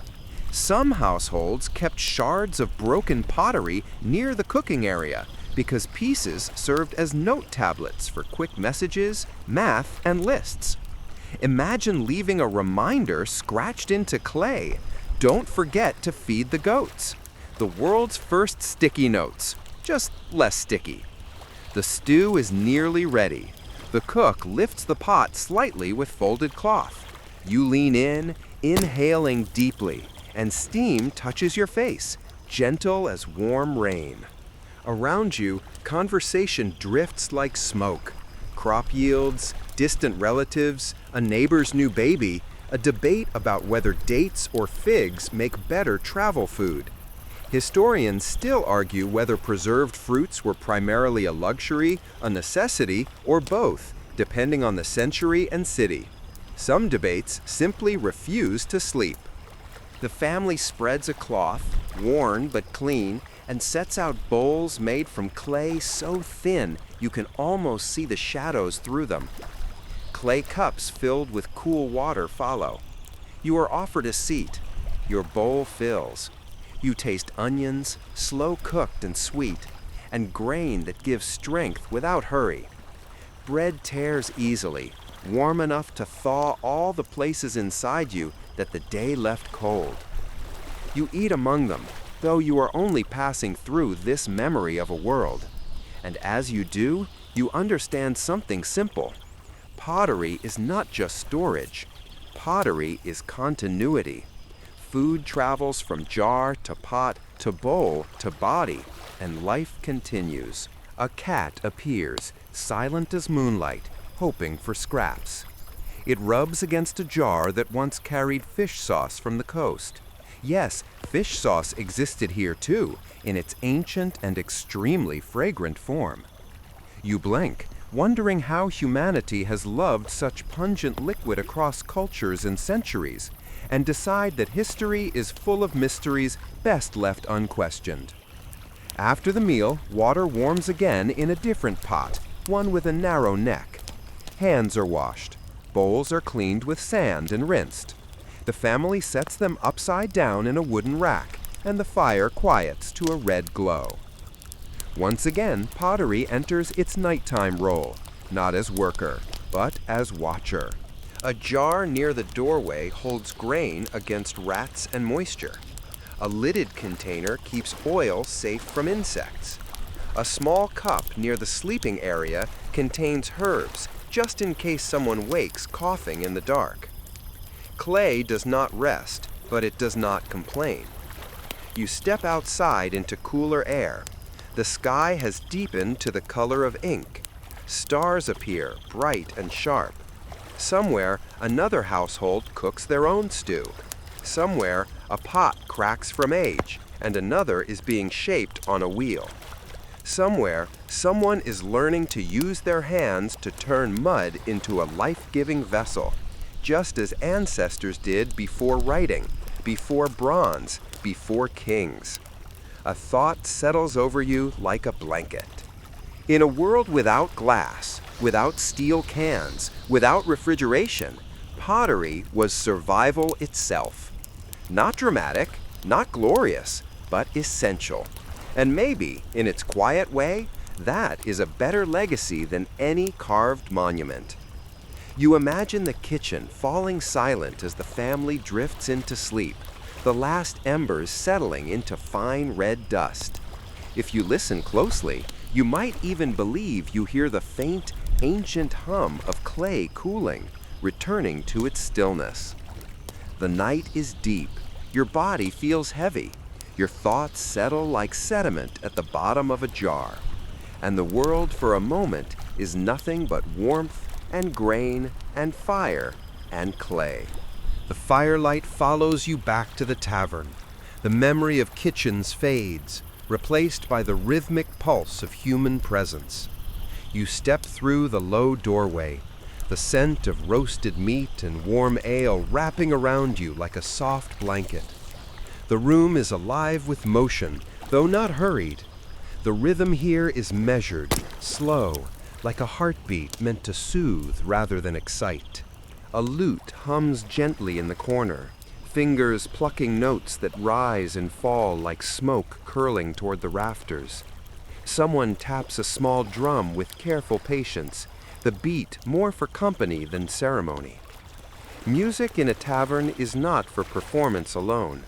Some households kept shards of broken pottery near the cooking area because pieces served as note tablets for quick messages, math, and lists. Imagine leaving a reminder scratched into clay. Don't forget to feed the goats. The world's first sticky notes, just less sticky. The stew is nearly ready. The cook lifts the pot slightly with folded cloth. You lean in, inhaling deeply, and steam touches your face, gentle as warm rain. Around you, conversation drifts like smoke. Crop yields, distant relatives, a neighbor's new baby, a debate about whether dates or figs make better travel food. Historians still argue whether preserved fruits were primarily a luxury, a necessity, or both, depending on the century and city. Some debates simply refuse to sleep. The family spreads a cloth, worn but clean, and sets out bowls made from clay so thin you can almost see the shadows through them. Clay cups filled with cool water follow. You are offered a seat. Your bowl fills. You taste onions, slow cooked and sweet, and grain that gives strength without hurry. Bread tears easily, warm enough to thaw all the places inside you that the day left cold. You eat among them, though you are only passing through this memory of a world. And as you do, you understand something simple. Pottery is not just storage. Pottery is continuity. Food travels from jar to pot to bowl to body, and life continues. A cat appears, silent as moonlight, hoping for scraps. It rubs against a jar that once carried fish sauce from the coast. Yes, fish sauce existed here too, in its ancient and extremely fragrant form. You blink, wondering how humanity has loved such pungent liquid across cultures and centuries, and decide that history is full of mysteries best left unquestioned. After the meal, water warms again in a different pot, one with a narrow neck. Hands are washed. Bowls are cleaned with sand and rinsed. The family sets them upside down in a wooden rack, and the fire quiets to a red glow. Once again, pottery enters its nighttime role, not as worker, but as watcher. A jar near the doorway holds grain against rats and moisture. A lidded container keeps oil safe from insects. A small cup near the sleeping area contains herbs, just in case someone wakes coughing in the dark. Clay does not rest, but it does not complain. You step outside into cooler air. The sky has deepened to the color of ink. Stars appear, bright and sharp. Somewhere, another household cooks their own stew. Somewhere, a pot cracks from age, and another is being shaped on a wheel. Somewhere, someone is learning to use their hands to turn mud into a life-giving vessel, just as ancestors did before writing, before bronze, before kings. A thought settles over you like a blanket. In a world without glass, without steel cans, without refrigeration, pottery was survival itself. Not dramatic, not glorious, but essential. And maybe, in its quiet way, that is a better legacy than any carved monument. You imagine the kitchen falling silent as the family drifts into sleep, the last embers settling into fine red dust. If you listen closely, you might even believe you hear the faint, ancient hum of clay cooling, returning to its stillness. The night is deep. Your body feels heavy. Your thoughts settle like sediment at the bottom of a jar. And the world for a moment is nothing but warmth and grain and fire and clay. The firelight follows you back to the tavern. The memory of kitchens fades, replaced by the rhythmic pulse of human presence. You step through the low doorway, the scent of roasted meat and warm ale wrapping around you like a soft blanket. The room is alive with motion, though not hurried. The rhythm here is measured, slow, like a heartbeat meant to soothe rather than excite. A lute hums gently in the corner, fingers plucking notes that rise and fall like smoke curling toward the rafters. Someone taps a small drum with careful patience, the beat more for company than ceremony. Music in a tavern is not for performance alone.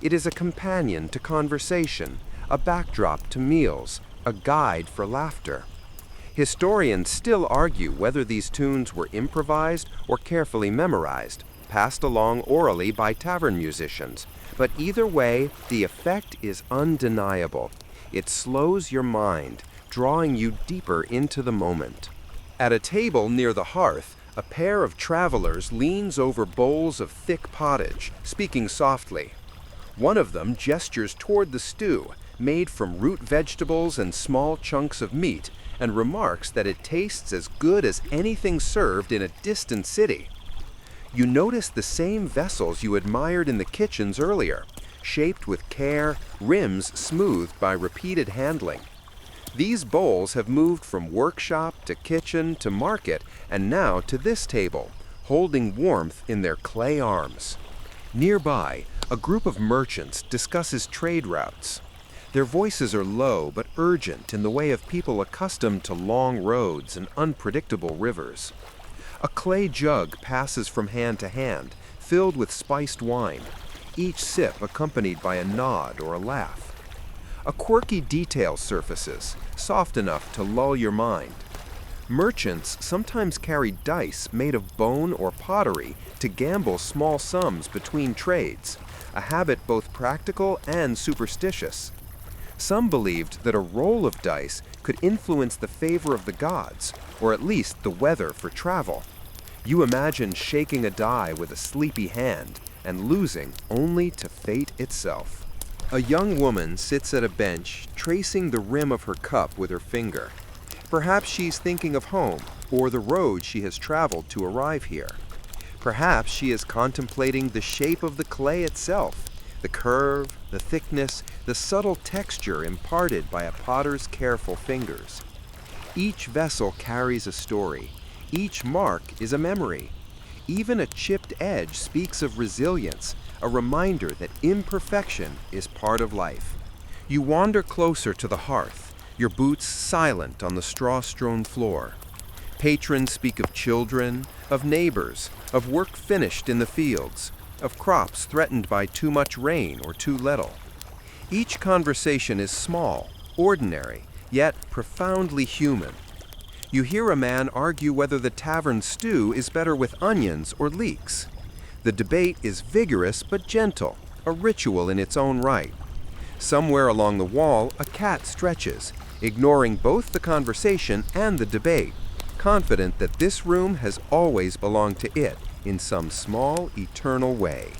It is a companion to conversation, a backdrop to meals, a guide for laughter. Historians still argue whether these tunes were improvised or carefully memorized, passed along orally by tavern musicians. But either way, the effect is undeniable. It slows your mind, drawing you deeper into the moment. At a table near the hearth, a pair of travelers leans over bowls of thick pottage, speaking softly. One of them gestures toward the stew, made from root vegetables and small chunks of meat, and remarks that it tastes as good as anything served in a distant city. You notice the same vessels you admired in the kitchens earlier, shaped with care, rims smoothed by repeated handling. These bowls have moved from workshop to kitchen to market and now to this table, holding warmth in their clay arms. Nearby, a group of merchants discusses trade routes. Their voices are low but urgent in the way of people accustomed to long roads and unpredictable rivers. A clay jug passes from hand to hand, filled with spiced wine, each sip accompanied by a nod or a laugh. A quirky detail surfaces, soft enough to lull your mind. Merchants sometimes carry dice made of bone or pottery to gamble small sums between trades, a habit both practical and superstitious. Some believed that a roll of dice could influence the favor of the gods, or at least the weather for travel. You imagine shaking a die with a sleepy hand and losing only to fate itself. A young woman sits at a bench, tracing the rim of her cup with her finger. Perhaps she's thinking of home, or the road she has traveled to arrive here. Perhaps she is contemplating the shape of the clay itself, the curve, the thickness, the subtle texture imparted by a potter's careful fingers. Each vessel carries a story. Each mark is a memory. Even a chipped edge speaks of resilience, a reminder that imperfection is part of life. You wander closer to the hearth, your boots silent on the straw-strewn floor. Patrons speak of children, of neighbors, of work finished in the fields, of crops threatened by too much rain or too little. Each conversation is small, ordinary, yet profoundly human. You hear a man argue whether the tavern stew is better with onions or leeks. The debate is vigorous but gentle, a ritual in its own right. Somewhere along the wall, a cat stretches, ignoring both the conversation and the debate, confident that this room has always belonged to it in some small, eternal way.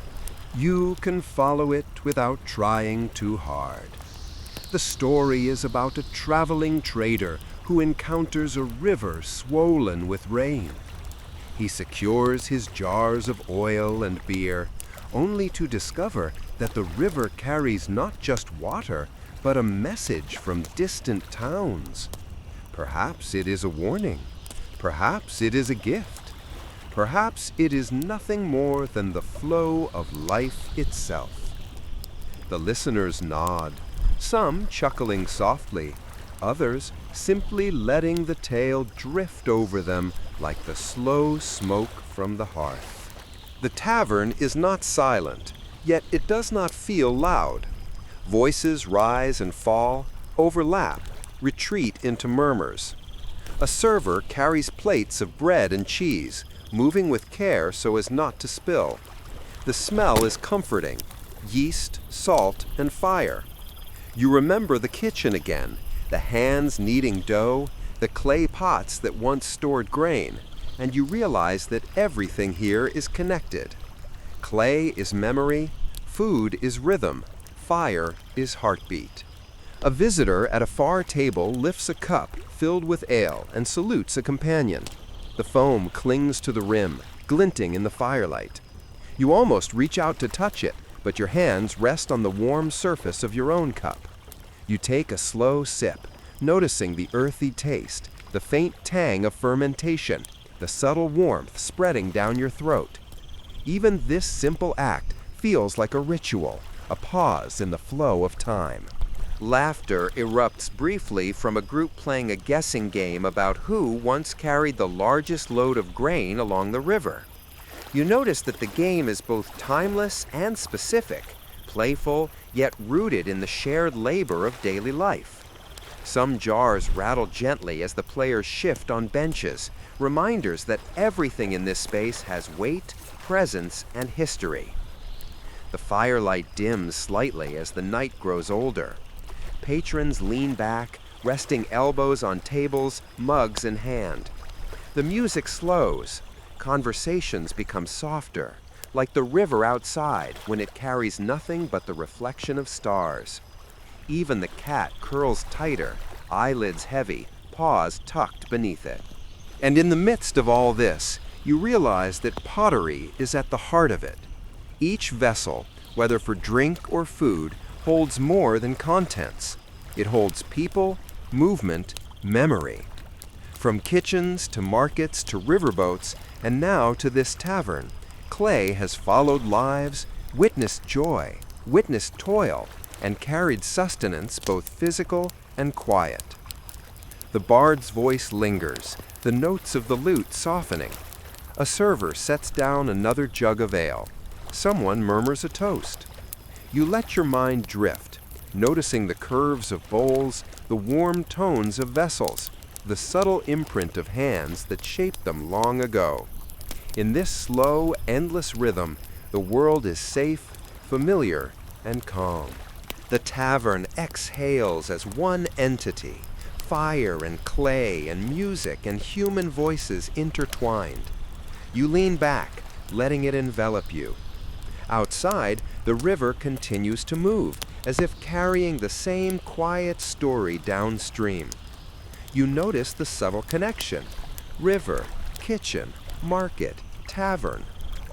You can follow it without trying too hard. The story is about a traveling trader who encounters a river swollen with rain. He secures his jars of oil and beer, only to discover that the river carries not just water, but a message from distant towns. Perhaps it is a warning. Perhaps it is a gift. Perhaps it is nothing more than the flow of life itself. The listeners nod, some chuckling softly, others simply letting the tale drift over them like the slow smoke from the hearth. The tavern is not silent, yet it does not feel loud. Voices rise and fall, overlap, retreat into murmurs. A server carries plates of bread and cheese, moving with care so as not to spill. The smell is comforting, yeast, salt, and fire. You remember the kitchen again, the hands kneading dough, the clay pots that once stored grain, and you realize that everything here is connected. Clay is memory, food is rhythm, Fire is heartbeat. A visitor at a far table lifts a cup filled with ale and salutes a companion. The foam clings to the rim, glinting in the firelight. You almost reach out to touch it, but your hands rest on the warm surface of your own cup. You take a slow sip, noticing the earthy taste, the faint tang of fermentation, the subtle warmth spreading down your throat. Even this simple act feels like a ritual, a pause in the flow of time. Laughter erupts briefly from a group playing a guessing game about who once carried the largest load of grain along the river. You notice that the game is both timeless and specific, playful yet rooted in the shared labor of daily life. Some jars rattle gently as the players shift on benches, reminders that everything in this space has weight, presence, and history. The firelight dims slightly as the night grows older. Patrons lean back, resting elbows on tables, mugs in hand. The music slows. Conversations become softer, like the river outside when it carries nothing but the reflection of stars. Even the cat curls tighter, eyelids heavy, paws tucked beneath it. And in the midst of all this, you realize that pottery is at the heart of it. Each vessel, whether for drink or food, holds more than contents. It holds people, movement, memory. From kitchens to markets to riverboats, and now to this tavern, clay has followed lives, witnessed joy, witnessed toil, and carried sustenance both physical and quiet. The bard's voice lingers, the notes of the lute softening. A server sets down another jug of ale. Someone murmurs a toast. You let your mind drift, noticing the curves of bowls, the warm tones of vessels, the subtle imprint of hands that shaped them long ago. In this slow, endless rhythm, the world is safe, familiar, and calm. The tavern exhales as one entity, fire and clay and music and human voices intertwined. You lean back, letting it envelop you. Outside, the river continues to move, as if carrying the same quiet story downstream. You notice the subtle connection. River, kitchen, market, tavern,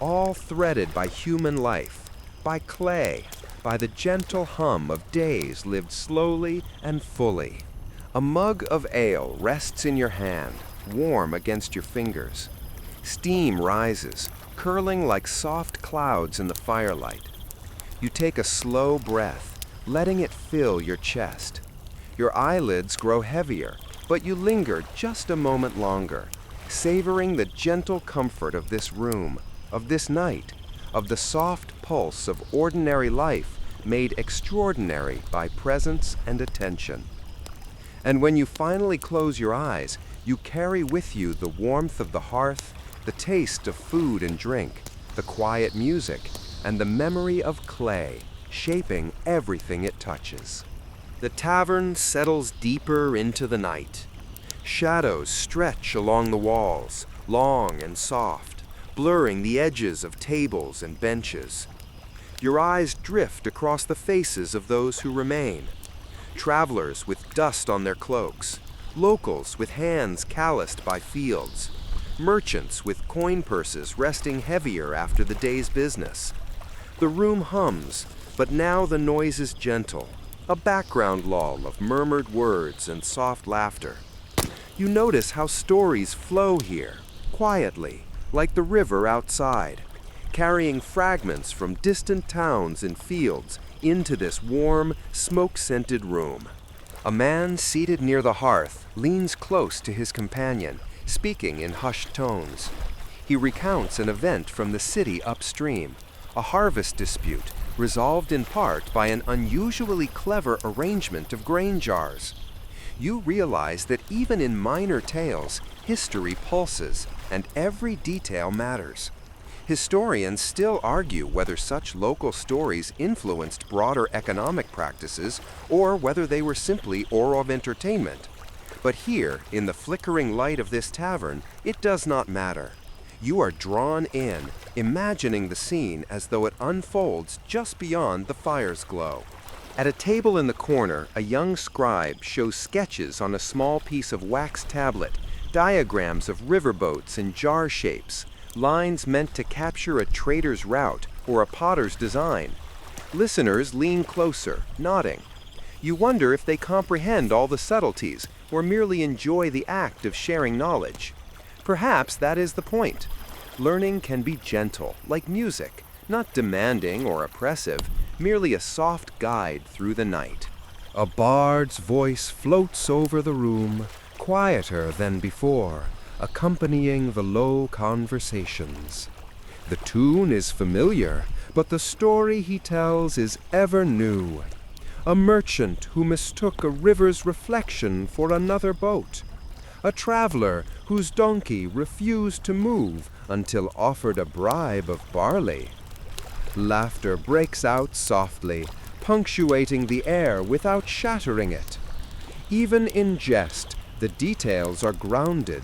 all threaded by human life, by clay, by the gentle hum of days lived slowly and fully. A mug of ale rests in your hand, warm against your fingers. Steam rises, curling like soft clouds in the firelight. You take a slow breath, letting it fill your chest. Your eyelids grow heavier, but you linger just a moment longer, savoring the gentle comfort of this room, of this night, of the soft pulse of ordinary life made extraordinary by presence and attention. And when you finally close your eyes, you carry with you the warmth of the hearth, the taste of food and drink, the quiet music, and the memory of clay, shaping everything it touches. The tavern settles deeper into the night. Shadows stretch along the walls, long and soft, blurring the edges of tables and benches. Your eyes drift across the faces of those who remain. Travelers with dust on their cloaks, locals with hands calloused by fields, merchants with coin purses resting heavier after the day's business. The room hums, but now the noise is gentle, a background lull of murmured words and soft laughter. You notice how stories flow here, quietly, like the river outside, carrying fragments from distant towns and fields into this warm, smoke-scented room. A man seated near the hearth leans close to his companion, speaking in hushed tones. He recounts an event from the city upstream, a harvest dispute resolved in part by an unusually clever arrangement of grain jars. You realize that even in minor tales, history pulses, and every detail matters. Historians still argue whether such local stories influenced broader economic practices or whether they were simply oral entertainment. But here, in the flickering light of this tavern, it does not matter. You are drawn in, imagining the scene as though it unfolds just beyond the fire's glow. At a table in the corner, a young scribe shows sketches on a small piece of wax tablet, diagrams of riverboats in jar shapes, lines meant to capture a trader's route or a potter's design. Listeners lean closer, nodding. You wonder if they comprehend all the subtleties or merely enjoy the act of sharing knowledge. Perhaps that is the point. Learning can be gentle, like music, not demanding or oppressive, merely a soft guide through the night. A bard's voice floats over the room, quieter than before, accompanying the low conversations. The tune is familiar, but the story he tells is ever new. A merchant who mistook a river's reflection for another boat. A traveler whose donkey refused to move until offered a bribe of barley. Laughter breaks out softly, punctuating the air without shattering it. Even in jest, the details are grounded.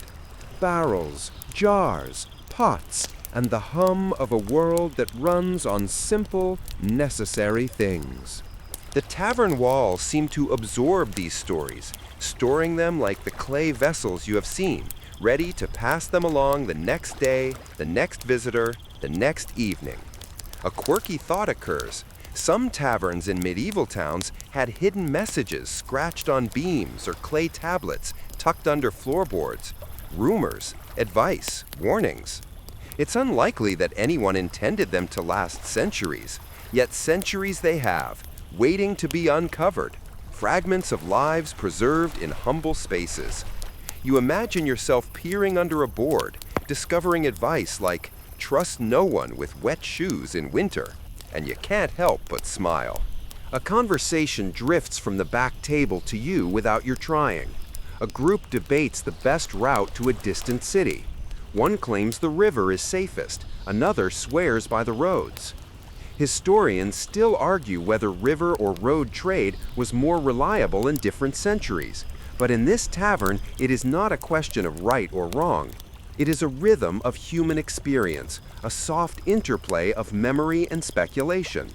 Barrels, jars, pots, and the hum of a world that runs on simple, necessary things. The tavern walls seem to absorb these stories, storing them like the clay vessels you have seen, ready to pass them along the next day, the next visitor, the next evening. A quirky thought occurs. Some taverns in medieval towns had hidden messages scratched on beams or clay tablets tucked under floorboards. Rumors, advice, warnings. It's unlikely that anyone intended them to last centuries, yet centuries they have, waiting to be uncovered, fragments of lives preserved in humble spaces. You imagine yourself peering under a board, discovering advice like, "Trust no one with wet shoes in winter," and you can't help but smile. A conversation drifts from the back table to you without your trying. A group debates the best route to a distant city. One claims the river is safest, another swears by the roads. Historians still argue whether river or road trade was more reliable in different centuries, but in this tavern it is not a question of right or wrong. It is a rhythm of human experience, a soft interplay of memory and speculation.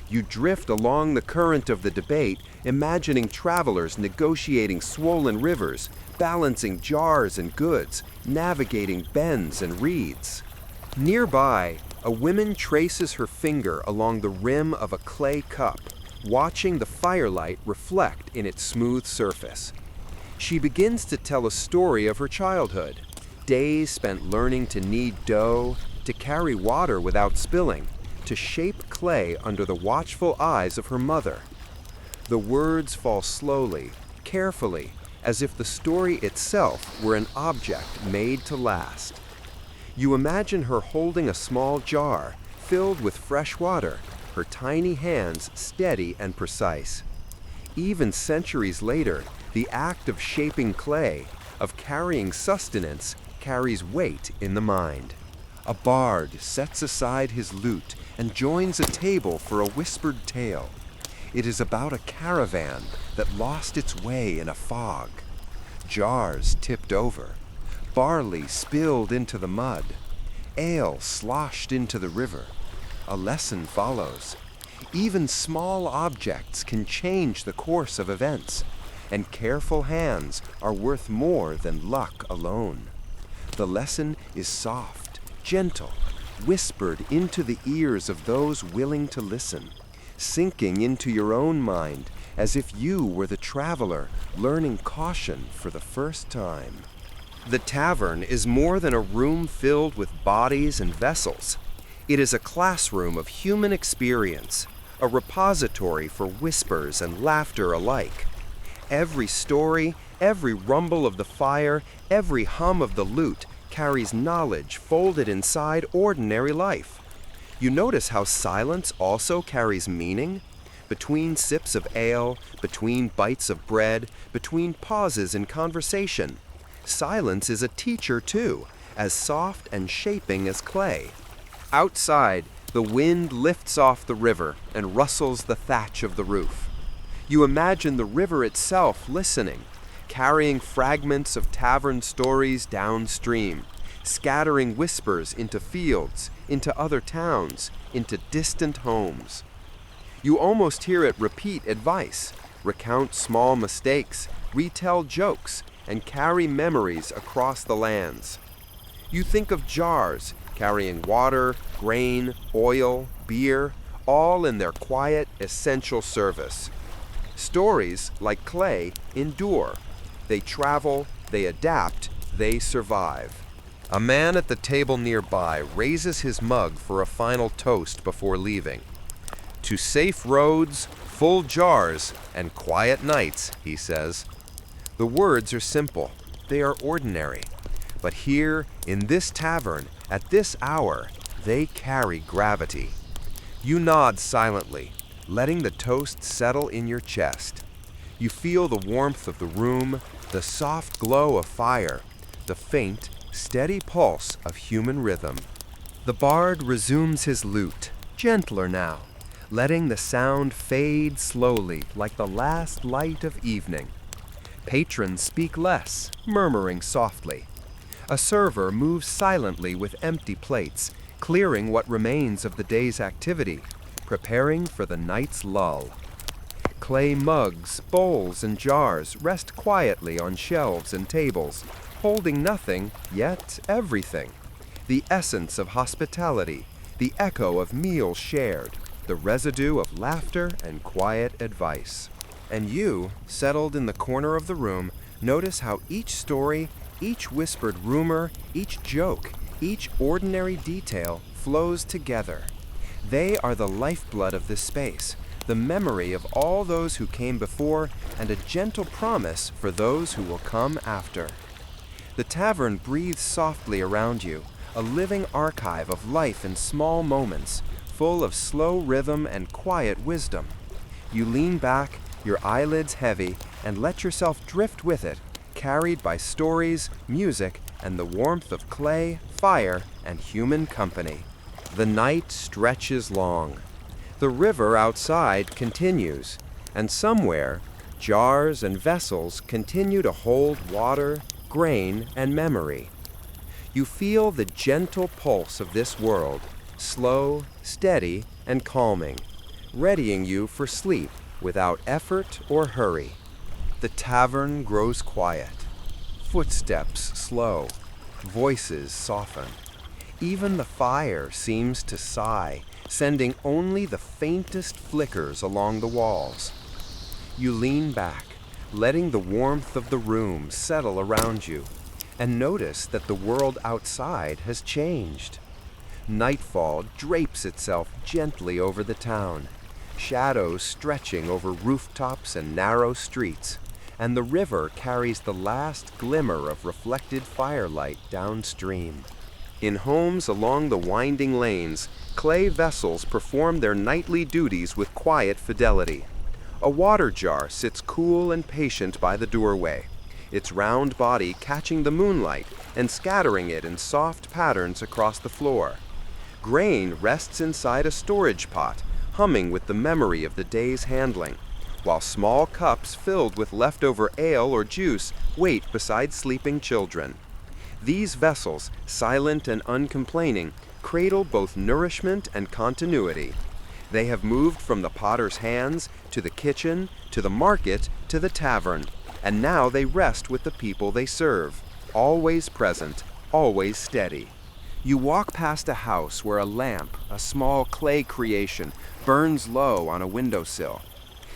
You drift along the current of the debate, imagining travelers negotiating swollen rivers, balancing jars and goods, navigating bends and reeds. Nearby, a woman traces her finger along the rim of a clay cup, watching the firelight reflect in its smooth surface. She begins to tell a story of her childhood. Days spent learning to knead dough, to carry water without spilling, to shape clay under the watchful eyes of her mother. The words fall slowly, carefully, as if the story itself were an object made to last. You imagine her holding a small jar filled with fresh water, her tiny hands steady and precise. Even centuries later, the act of shaping clay, of carrying sustenance, carries weight in the mind. A bard sets aside his lute and joins a table for a whispered tale. It is about a caravan that lost its way in a fog. Jars tipped over, barley spilled into the mud, ale sloshed into the river. A lesson follows. Even small objects can change the course of events, and careful hands are worth more than luck alone. The lesson is soft, gentle, whispered into the ears of those willing to listen, sinking into your own mind as if you were the traveler learning caution for the first time. The tavern is more than a room filled with bodies and vessels. It is a classroom of human experience, a repository for whispers and laughter alike. Every story, every rumble of the fire, every hum of the lute carries knowledge folded inside ordinary life. You notice how silence also carries meaning? Between sips of ale, between bites of bread, between pauses in conversation. Silence is a teacher too, as soft and shaping as clay. Outside, the wind lifts off the river and rustles the thatch of the roof. You imagine the river itself listening, carrying fragments of tavern stories downstream, scattering whispers into fields, into other towns, into distant homes. You almost hear it repeat advice, recount small mistakes, retell jokes, and carry memories across the lands. You think of jars carrying water, grain, oil, beer, all in their quiet, essential service. Stories, like clay, endure. They travel, they adapt, they survive. A man at the table nearby raises his mug for a final toast before leaving. To safe roads, full jars, and quiet nights, he says. The words are simple, they are ordinary. But here, in this tavern, at this hour, they carry gravity. You nod silently, letting the toast settle in your chest. You feel the warmth of the room, the soft glow of fire, the faint, steady pulse of human rhythm. The bard resumes his lute, gentler now, letting the sound fade slowly like the last light of evening. Patrons speak less, murmuring softly. A server moves silently with empty plates, clearing what remains of the day's activity, preparing for the night's lull. Clay mugs, bowls, and jars rest quietly on shelves and tables, holding nothing, yet everything. The essence of hospitality, the echo of meals shared, the residue of laughter and quiet advice. And you, settled in the corner of the room, notice how each story, each whispered rumor, each joke, each ordinary detail flows together. They are the lifeblood of this space, the memory of all those who came before, and a gentle promise for those who will come after. The tavern breathes softly around you, a living archive of life in small moments, full of slow rhythm and quiet wisdom. You lean back, your eyelids heavy, and let yourself drift with it, carried by stories, music, and the warmth of clay, fire, and human company. The night stretches long. The river outside continues, and somewhere, jars and vessels continue to hold water, grain, and memory. You feel the gentle pulse of this world, slow, steady, and calming, readying you for sleep without effort or hurry. The tavern grows quiet. Footsteps slow. Voices soften. Even the fire seems to sigh, sending only the faintest flickers along the walls. You lean back, letting the warmth of the room settle around you, and notice that the world outside has changed. Nightfall drapes itself gently over the town, shadows stretching over rooftops and narrow streets, and the river carries the last glimmer of reflected firelight downstream. In homes along the winding lanes, clay vessels perform their nightly duties with quiet fidelity. A water jar sits cool and patient by the doorway, its round body catching the moonlight and scattering it in soft patterns across the floor. Grain rests inside a storage pot, humming with the memory of the day's handling, while small cups filled with leftover ale or juice wait beside sleeping children. These vessels, silent and uncomplaining, cradle both nourishment and continuity. They have moved from the potter's hands to the kitchen, to the market, to the tavern, and now they rest with the people they serve, always present, always steady. You walk past a house where a lamp, a small clay creation, burns low on a windowsill.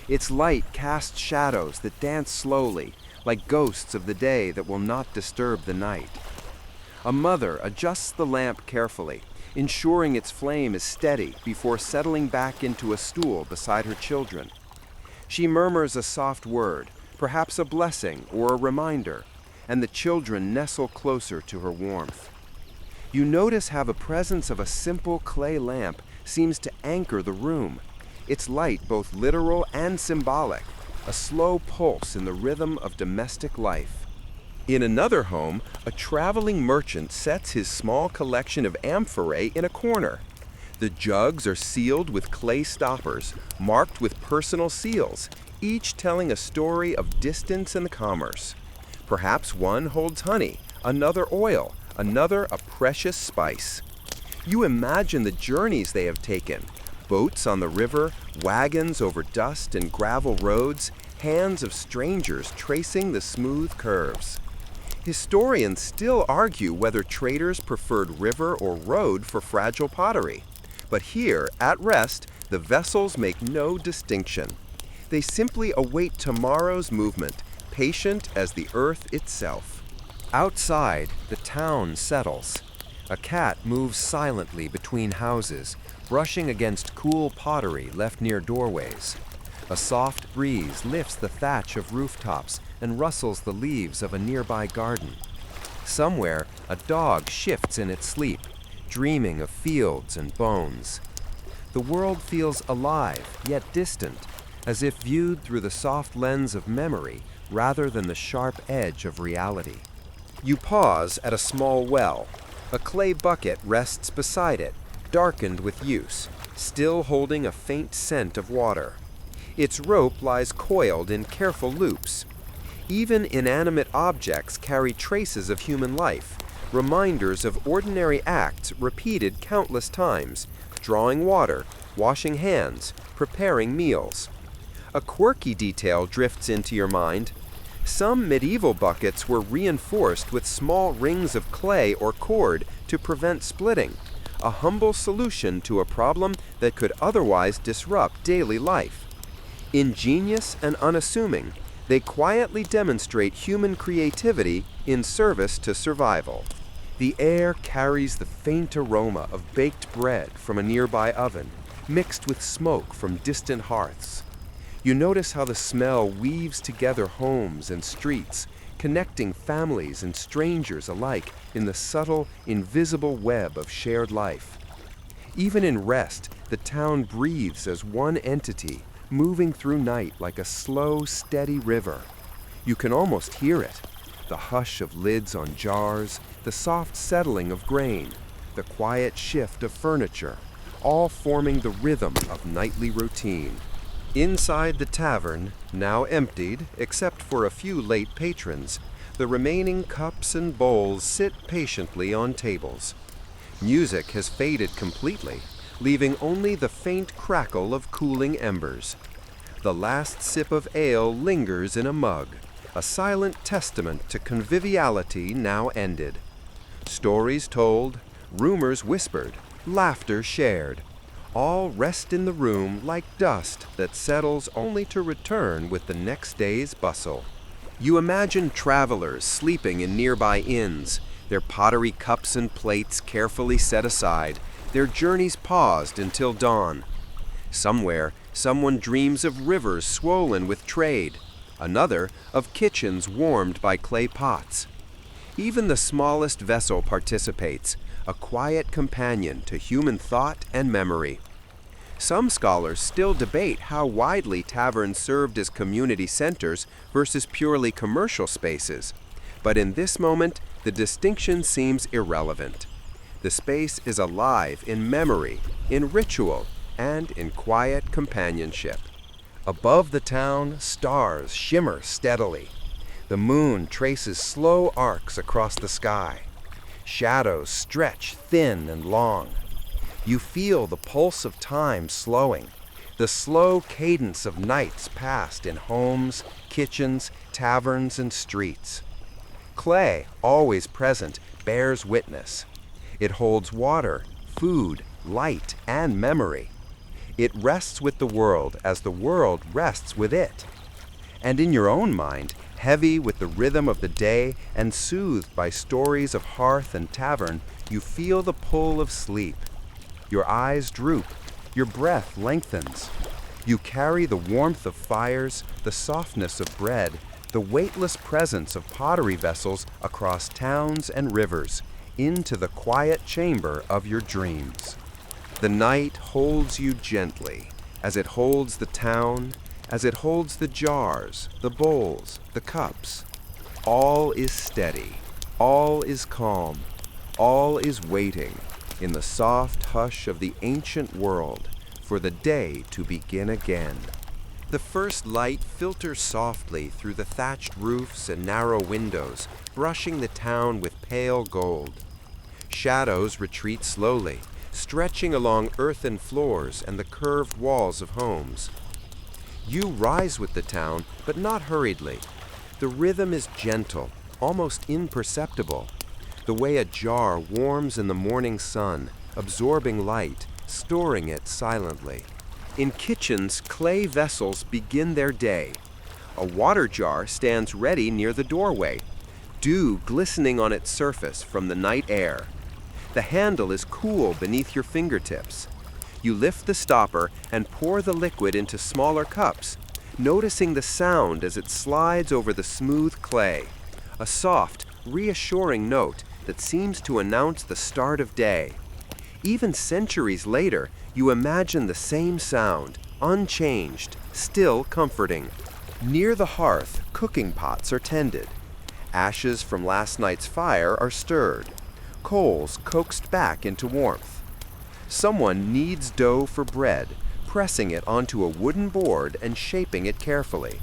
Its light casts shadows that dance slowly, like ghosts of the day that will not disturb the night. A mother adjusts the lamp carefully, ensuring its flame is steady before settling back into a stool beside her children. She murmurs a soft word, perhaps a blessing or a reminder, and the children nestle closer to her warmth. You notice how the presence of a simple clay lamp seems to anchor the room, its light both literal and symbolic, a slow pulse in the rhythm of domestic life. In another home, a traveling merchant sets his small collection of amphorae in a corner. The jugs are sealed with clay stoppers, marked with personal seals, each telling a story of distance and commerce. Perhaps one holds honey, another oil, another a precious spice. You imagine the journeys they have taken, Boats on the river, wagons over dust and gravel roads, hands of strangers tracing the smooth curves. Historians still argue whether traders preferred river or road for fragile pottery. But here, at rest, the vessels make no distinction. They simply await tomorrow's movement, patient as the earth itself. Outside, the town settles. A cat moves silently between houses, brushing against cool pottery left near doorways. A soft breeze lifts the thatch of rooftops and rustles the leaves of a nearby garden. Somewhere, a dog shifts in its sleep, dreaming of fields and bones. The world feels alive, yet distant, as if viewed through the soft lens of memory rather than the sharp edge of reality. You pause at a small well. A clay bucket rests beside it, darkened with use, still holding a faint scent of water. Its rope lies coiled in careful loops. Even inanimate objects carry traces of human life, reminders of ordinary acts repeated countless times, drawing water, washing hands, preparing meals. A quirky detail drifts into your mind. Some medieval buckets were reinforced with small rings of clay or cord to prevent splitting, a humble solution to a problem that could otherwise disrupt daily life. Ingenious and unassuming, they quietly demonstrate human creativity in service to survival. The air carries the faint aroma of baked bread from a nearby oven, mixed with smoke from distant hearths. You notice how the smell weaves together homes and streets, connecting families and strangers alike in the subtle, invisible web of shared life. Even in rest, the town breathes as one entity, moving through night like a slow, steady river. You can almost hear it, the hush of lids on jars, the soft settling of grain, the quiet shift of furniture, all forming the rhythm of nightly routine. Inside the tavern, now emptied except for a few late patrons, the remaining cups and bowls sit patiently on tables. Music has faded completely, leaving only the faint crackle of cooling embers. The last sip of ale lingers in a mug, a silent testament to conviviality now ended. Stories told, rumors whispered, laughter shared. All rest in the room like dust that settles only to return with the next day's bustle. You imagine travelers sleeping in nearby inns, their pottery cups and plates carefully set aside, their journeys paused until dawn. Somewhere, someone dreams of rivers swollen with trade, another of kitchens warmed by clay pots. Even the smallest vessel participates, a quiet companion to human thought and memory. Some scholars still debate how widely taverns served as community centers versus purely commercial spaces, but in this moment, the distinction seems irrelevant. The space is alive in memory, in ritual, and in quiet companionship. Above the town, stars shimmer steadily. The moon traces slow arcs across the sky. Shadows stretch thin and long. You feel the pulse of time slowing, the slow cadence of nights passed in homes, kitchens, taverns, and streets. Clay, always present, bears witness. It holds water, food, light, and memory. It rests with the world as the world rests with it. And in your own mind, heavy with the rhythm of the day and soothed by stories of hearth and tavern, you feel the pull of sleep. Your eyes droop, your breath lengthens. You carry the warmth of fires, the softness of bread, the weightless presence of pottery vessels across towns and rivers, into the quiet chamber of your dreams. The night holds you gently, as it holds the town, as it holds the jars, the bowls, the cups. All is steady, all is calm, all is waiting in the soft hush of the ancient world for the day to begin again. The first light filters softly through the thatched roofs and narrow windows, brushing the town with pale gold. Shadows retreat slowly, stretching along earthen floors and the curved walls of homes. You rise with the town, but not hurriedly. The rhythm is gentle, almost imperceptible, the way a jar warms in the morning sun, absorbing light, storing it silently. In kitchens, clay vessels begin their day. A water jar stands ready near the doorway, dew glistening on its surface from the night air. The handle is cool beneath your fingertips. You lift the stopper and pour the liquid into smaller cups, noticing the sound as it slides over the smooth clay, a soft, reassuring note that seems to announce the start of day. Even centuries later, you imagine the same sound, unchanged, still comforting. Near the hearth, cooking pots are tended. Ashes from last night's fire are stirred, coals coaxed back into warmth. Someone kneads dough for bread, pressing it onto a wooden board and shaping it carefully.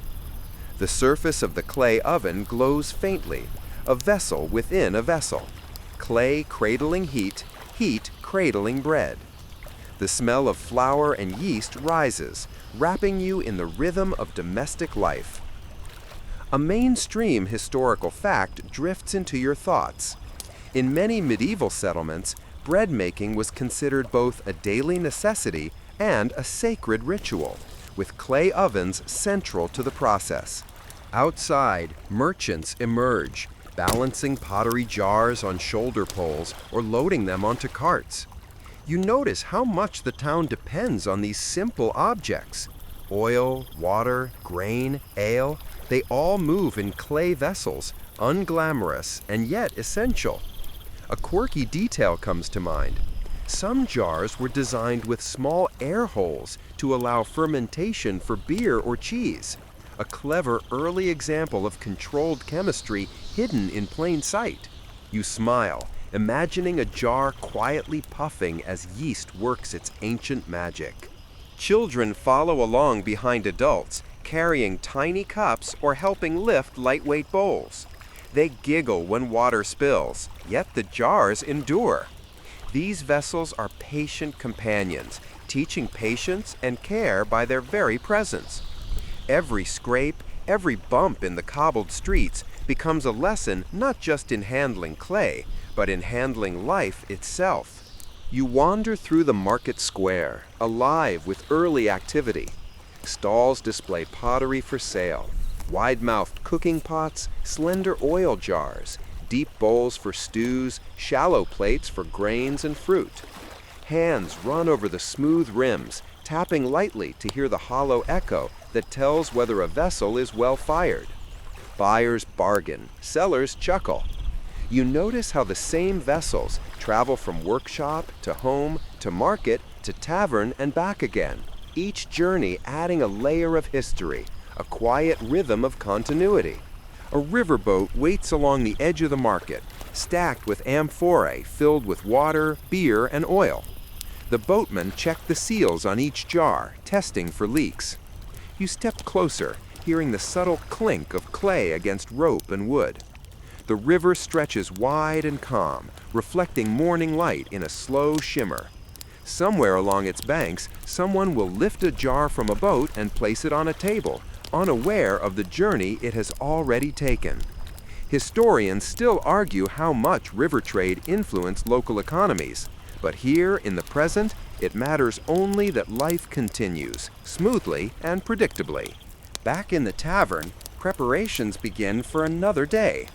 The surface of the clay oven glows faintly, a vessel within a vessel. Clay cradling heat, heat cradling bread. The smell of flour and yeast rises, wrapping you in the rhythm of domestic life. A mainstream historical fact drifts into your thoughts. In many medieval settlements, bread making was considered both a daily necessity and a sacred ritual, with clay ovens central to the process. Outside, merchants emerge, balancing pottery jars on shoulder poles or loading them onto carts. You notice how much the town depends on these simple objects. Oil, water, grain, ale, they all move in clay vessels, unglamorous and yet essential. A quirky detail comes to mind. Some jars were designed with small air holes to allow fermentation for beer or cheese, a clever early example of controlled chemistry hidden in plain sight. You smile, imagining a jar quietly puffing as yeast works its ancient magic. Children follow along behind adults, carrying tiny cups or helping lift lightweight bowls. They giggle when water spills, yet the jars endure. These vessels are patient companions, teaching patience and care by their very presence. Every scrape, every bump in the cobbled streets becomes a lesson not just in handling clay, but in handling life itself. You wander through the market square, alive with early activity. Stalls display pottery for sale, wide-mouthed cooking pots, slender oil jars, deep bowls for stews, shallow plates for grains and fruit. Hands run over the smooth rims, tapping lightly to hear the hollow echo that tells whether a vessel is well fired. Buyers bargain, sellers chuckle. You notice how the same vessels travel from workshop to home to market to tavern and back again, each journey adding a layer of history, a quiet rhythm of continuity. A riverboat waits along the edge of the market, stacked with amphorae filled with water, beer, and oil. The boatmen check the seals on each jar, testing for leaks. You step closer, hearing the subtle clink of clay against rope and wood. The river stretches wide and calm, reflecting morning light in a slow shimmer. Somewhere along its banks, someone will lift a jar from a boat and place it on a table, unaware of the journey it has already taken. Historians still argue how much river trade influenced local economies, but here in the present, it matters only that life continues, smoothly and predictably. Back in the tavern, preparations begin for another day.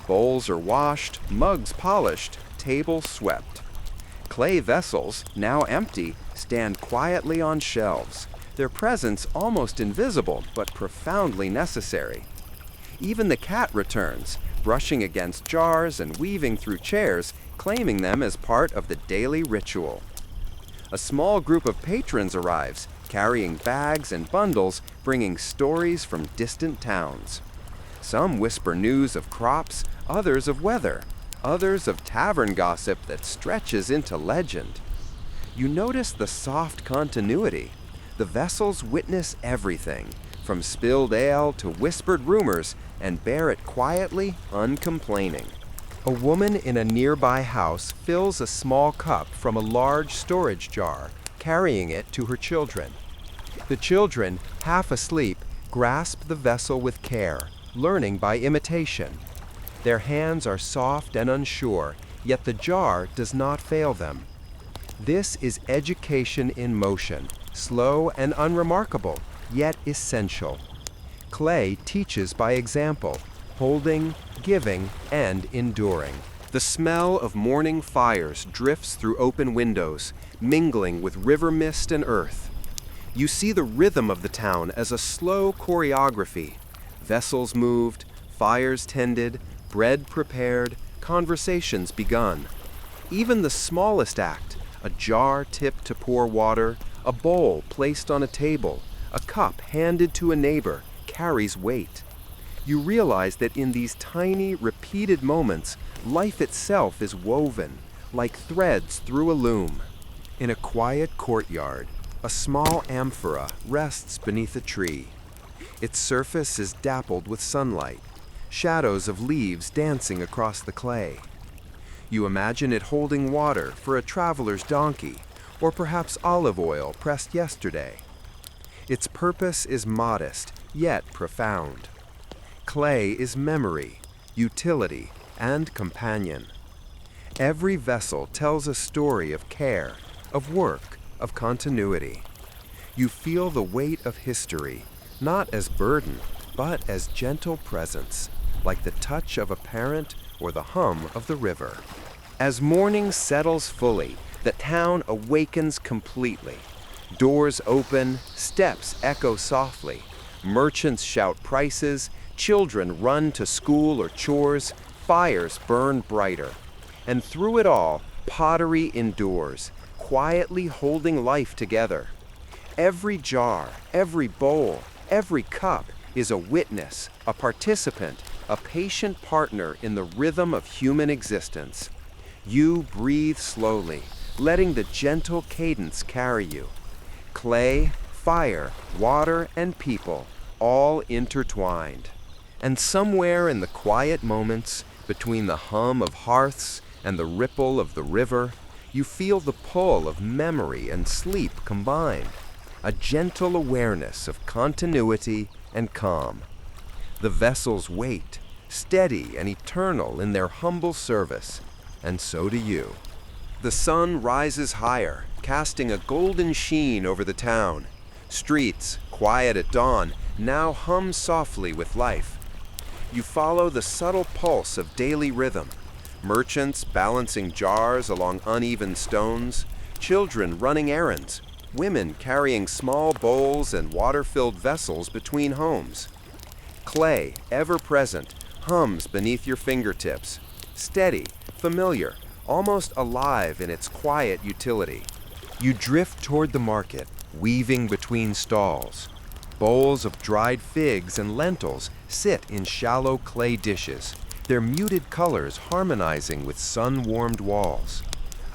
Bowls are washed, mugs polished, tables swept. Clay vessels, now empty, stand quietly on shelves, their presence almost invisible but profoundly necessary. Even the cat returns, brushing against jars and weaving through chairs, claiming them as part of the daily ritual. A small group of patrons arrives, carrying bags and bundles, bringing stories from distant towns. Some whisper news of crops, others of weather, others of tavern gossip that stretches into legend. You notice the soft continuity. The vessels witness everything, from spilled ale to whispered rumors, and bear it quietly, uncomplaining. A woman in a nearby house fills a small cup from a large storage jar, carrying it to her children. The children, half asleep, grasp the vessel with care, learning by imitation. Their hands are soft and unsure, yet the jar does not fail them. This is education in motion, slow and unremarkable, yet essential. Clay teaches by example, holding, giving, and enduring. The smell of morning fires drifts through open windows, mingling with river mist and earth. You see the rhythm of the town as a slow choreography. Vessels moved, fires tended, bread prepared, conversations begun. Even the smallest act, a jar tipped to pour water, a bowl placed on a table, a cup handed to a neighbor, carries weight. You realize that in these tiny, repeated moments, life itself is woven, like threads through a loom. In a quiet courtyard, a small amphora rests beneath a tree. Its surface is dappled with sunlight, shadows of leaves dancing across the clay. You imagine it holding water for a traveler's donkey, or perhaps olive oil pressed yesterday. Its purpose is modest, yet profound. Clay is memory, utility, and companion. Every vessel tells a story of care, of work, of continuity. You feel the weight of history, not as burden, but as gentle presence, like the touch of a parent or the hum of the river. As morning settles fully, the town awakens completely. Doors open, steps echo softly, merchants shout prices, children run to school or chores, fires burn brighter. And through it all, pottery endures, quietly holding life together. Every jar, every bowl, every cup is a witness, a participant, a patient partner in the rhythm of human existence. You breathe slowly, letting the gentle cadence carry you. Clay, fire, water, and people, all intertwined. And somewhere in the quiet moments, between the hum of hearths and the ripple of the river, you feel the pull of memory and sleep combined, a gentle awareness of continuity and calm. The vessels wait, steady and eternal in their humble service, and so do you. The sun rises higher, casting a golden sheen over the town. Streets, quiet at dawn, now hum softly with life. You follow the subtle pulse of daily rhythm. Merchants balancing jars along uneven stones, children running errands, women carrying small bowls and water-filled vessels between homes. Clay, ever present, hums beneath your fingertips, steady, familiar, almost alive in its quiet utility. You drift toward the market, weaving between stalls. Bowls of dried figs and lentils sit in shallow clay dishes, their muted colors harmonizing with sun-warmed walls.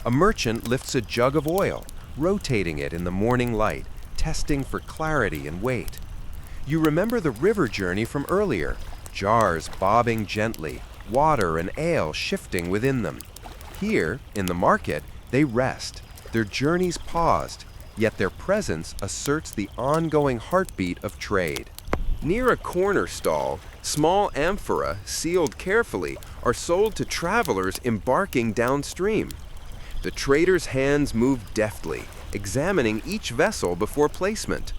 A merchant lifts a jug of oil, rotating it in the morning light, testing for clarity and weight. You remember the river journey from earlier, jars bobbing gently, water and ale shifting within them. Here, in the market, they rest, their journeys paused, yet their presence asserts the ongoing heartbeat of trade. Near a corner stall, small amphora, sealed carefully, are sold to travelers embarking downstream. The trader's hands move deftly, examining each vessel before placement.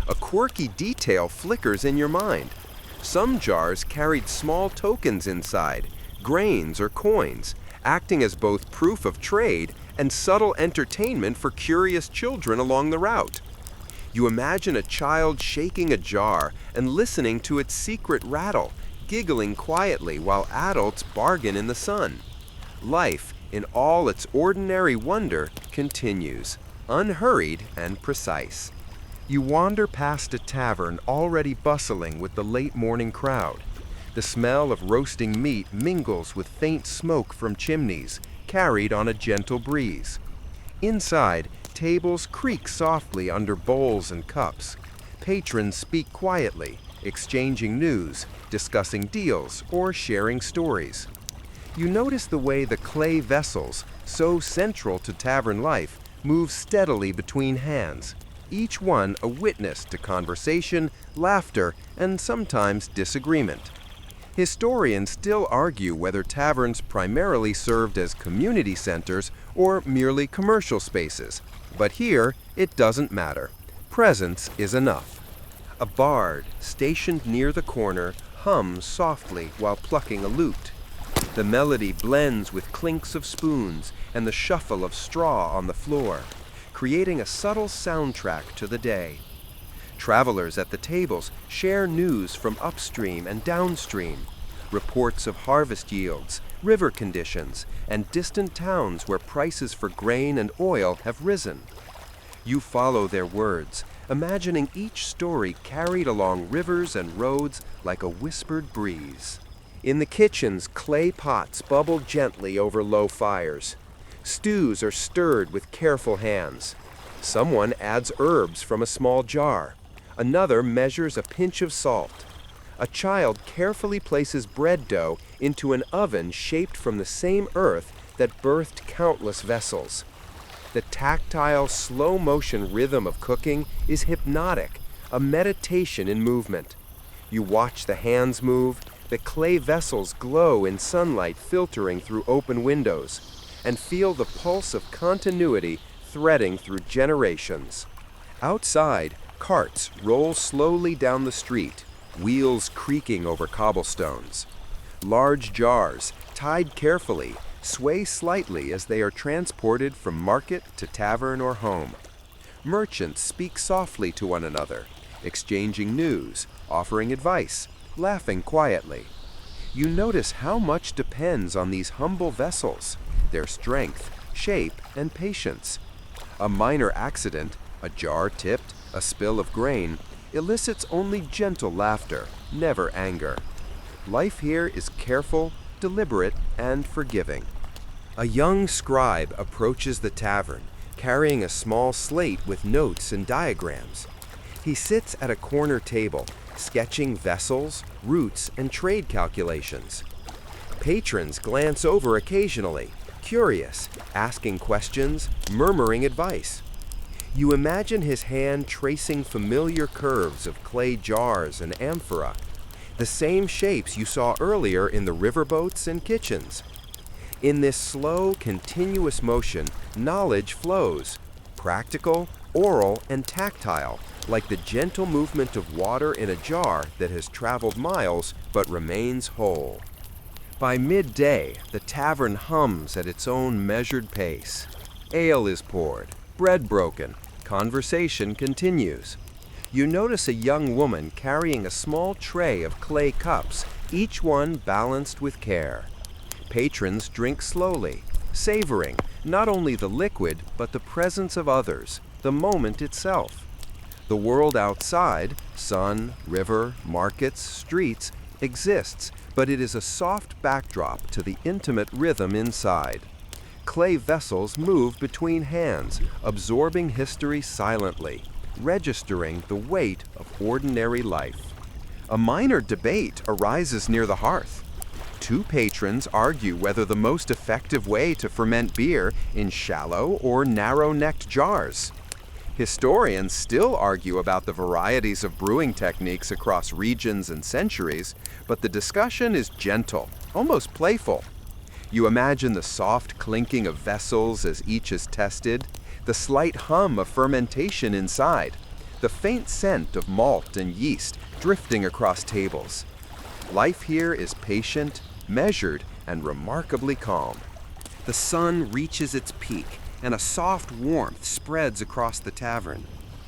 A quirky detail flickers in your mind. Some jars carried small tokens inside, grains or coins, acting as both proof of trade and subtle entertainment for curious children along the route. You imagine a child shaking a jar and listening to its secret rattle, giggling quietly while adults bargain in the sun. Life, in all its ordinary wonder, continues, unhurried and precise. You wander past a tavern already bustling with the late morning crowd. The smell of roasting meat mingles with faint smoke from chimneys, carried on a gentle breeze. Inside, tables creak softly under bowls and cups. Patrons speak quietly, exchanging news, discussing deals, or sharing stories. You notice the way the clay vessels, so central to tavern life, move steadily between hands, each one a witness to conversation, laughter, and sometimes disagreement. Historians still argue whether taverns primarily served as community centers or merely commercial spaces, but here it doesn't matter. Presence is enough. A bard, stationed near the corner, hums softly while plucking a lute. The melody blends with clinks of spoons and the shuffle of straw on the floor, creating a subtle soundtrack to the day. Travelers at the tables share news from upstream and downstream, reports of harvest yields, river conditions, and distant towns where prices for grain and oil have risen. You follow their words, imagining each story carried along rivers and roads like a whispered breeze. In the kitchens, clay pots bubble gently over low fires. Stews are stirred with careful hands. Someone adds herbs from a small jar. Another measures a pinch of salt. A child carefully places bread dough into an oven shaped from the same earth that birthed countless vessels. The tactile, slow-motion rhythm of cooking is hypnotic, a meditation in movement. You watch the hands move, the clay vessels glow in sunlight filtering through open windows, and feel the pulse of continuity threading through generations. Outside, carts roll slowly down the street, wheels creaking over cobblestones. Large jars, tied carefully, sway slightly as they are transported from market to tavern or home. Merchants speak softly to one another, exchanging news, offering advice, laughing quietly. You notice how much depends on these humble vessels, their strength, shape, and patience. A minor accident, a jar tipped, a spill of grain, elicits only gentle laughter, never anger. Life here is careful, deliberate, and forgiving. A young scribe approaches the tavern, carrying a small slate with notes and diagrams. He sits at a corner table, sketching vessels, routes, and trade calculations. Patrons glance over occasionally, curious, asking questions, murmuring advice. You imagine his hand tracing familiar curves of clay jars and amphora, the same shapes you saw earlier in the riverboats and kitchens. In this slow, continuous motion, knowledge flows, practical, oral, and tactile, like the gentle movement of water in a jar that has traveled miles but remains whole. By midday, the tavern hums at its own measured pace. Ale is poured, bread broken, conversation continues. You notice a young woman carrying a small tray of clay cups, each one balanced with care. Patrons drink slowly, savoring not only the liquid but the presence of others, the moment itself. The world outside, sun, river, markets, streets, exists, but it is a soft backdrop to the intimate rhythm inside. Clay vessels move between hands, absorbing history silently, registering the weight of ordinary life. A minor debate arises near the hearth. Two patrons argue whether the most effective way to ferment beer in shallow or narrow-necked jars. Historians still argue about the varieties of brewing techniques across regions and centuries, but the discussion is gentle, almost playful. You imagine the soft clinking of vessels as each is tested, the slight hum of fermentation inside, the faint scent of malt and yeast drifting across tables. Life here is patient, measured, and remarkably calm. The sun reaches its peak, and a soft warmth spreads across the tavern.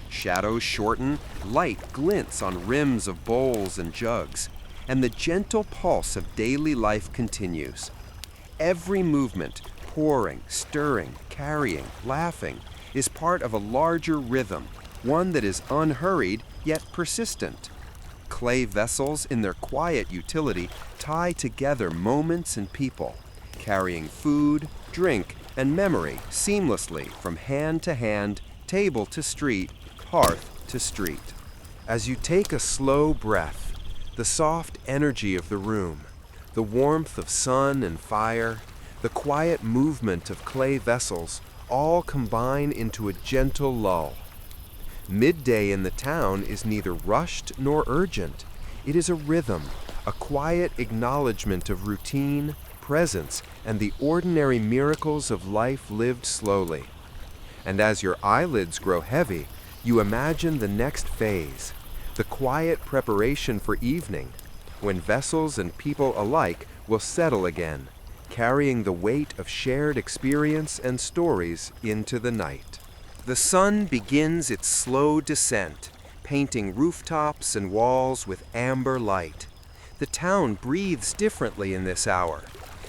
Shadows shorten, light glints on rims of bowls and jugs, and the gentle pulse of daily life continues. Every movement, pouring, stirring, carrying, laughing, is part of a larger rhythm, one that is unhurried yet persistent. Clay vessels, in their quiet utility, tie together moments and people, carrying food, drink, and memory seamlessly from hand to hand, table to street, hearth to street. As you take a slow breath, the soft energy of the room, The warmth of sun and fire, the quiet movement of clay vessels, all combine into a gentle lull. Midday in the town is neither rushed nor urgent. It is a rhythm, a quiet acknowledgement of routine, presence, and the ordinary miracles of life lived slowly. And as your eyelids grow heavy, you imagine the next phase, the quiet preparation for evening, when vessels and people alike will settle again, carrying the weight of shared experience and stories into the night. The sun begins its slow descent, painting rooftops and walls with amber light. The town breathes differently in this hour.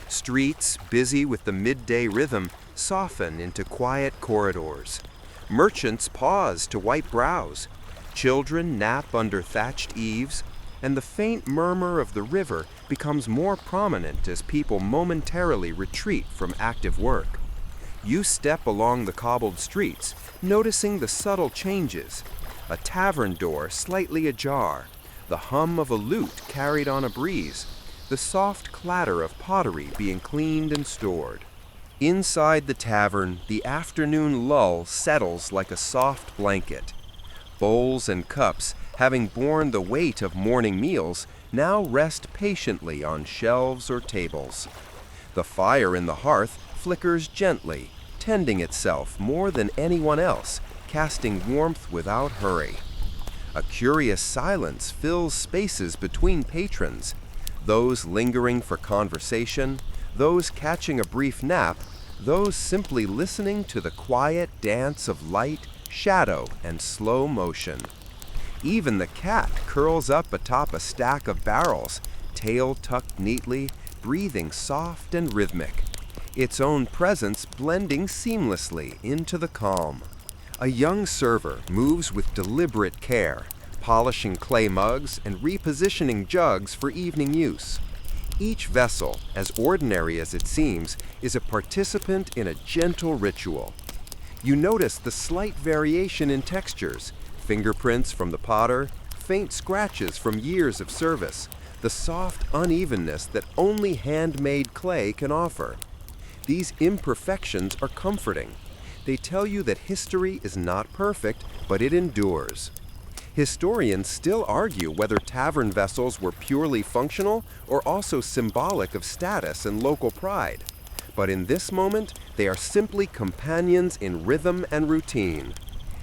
Streets, busy with the midday rhythm, soften into quiet corridors. Merchants pause to wipe brows. Children nap under thatched eaves, and the faint murmur of the river becomes more prominent as people momentarily retreat from active work. You step along the cobbled streets, noticing the subtle changes. A tavern door slightly ajar, the hum of a lute carried on a breeze, the soft clatter of pottery being cleaned and stored. Inside the tavern, the afternoon lull settles like a soft blanket. Bowls and cups, having borne the weight of morning meals, now rest patiently on shelves or tables. The fire in the hearth flickers gently, tending itself more than anyone else, casting warmth without hurry. A curious silence fills spaces between patrons, those lingering for conversation, those catching a brief nap, those simply listening to the quiet dance of light, shadow, and slow motion. Even the cat curls up atop a stack of barrels, tail tucked neatly, breathing soft and rhythmic, its own presence blending seamlessly into the calm. A young server moves with deliberate care, polishing clay mugs and repositioning jugs for evening use. Each vessel, as ordinary as it seems, is a participant in a gentle ritual. You notice the slight variation in textures, fingerprints from the potter, faint scratches from years of service, the soft unevenness that only handmade clay can offer. These imperfections are comforting. They tell you that history is not perfect, but it endures. Historians still argue whether tavern vessels were purely functional or also symbolic of status and local pride. But in this moment, they are simply companions in rhythm and routine.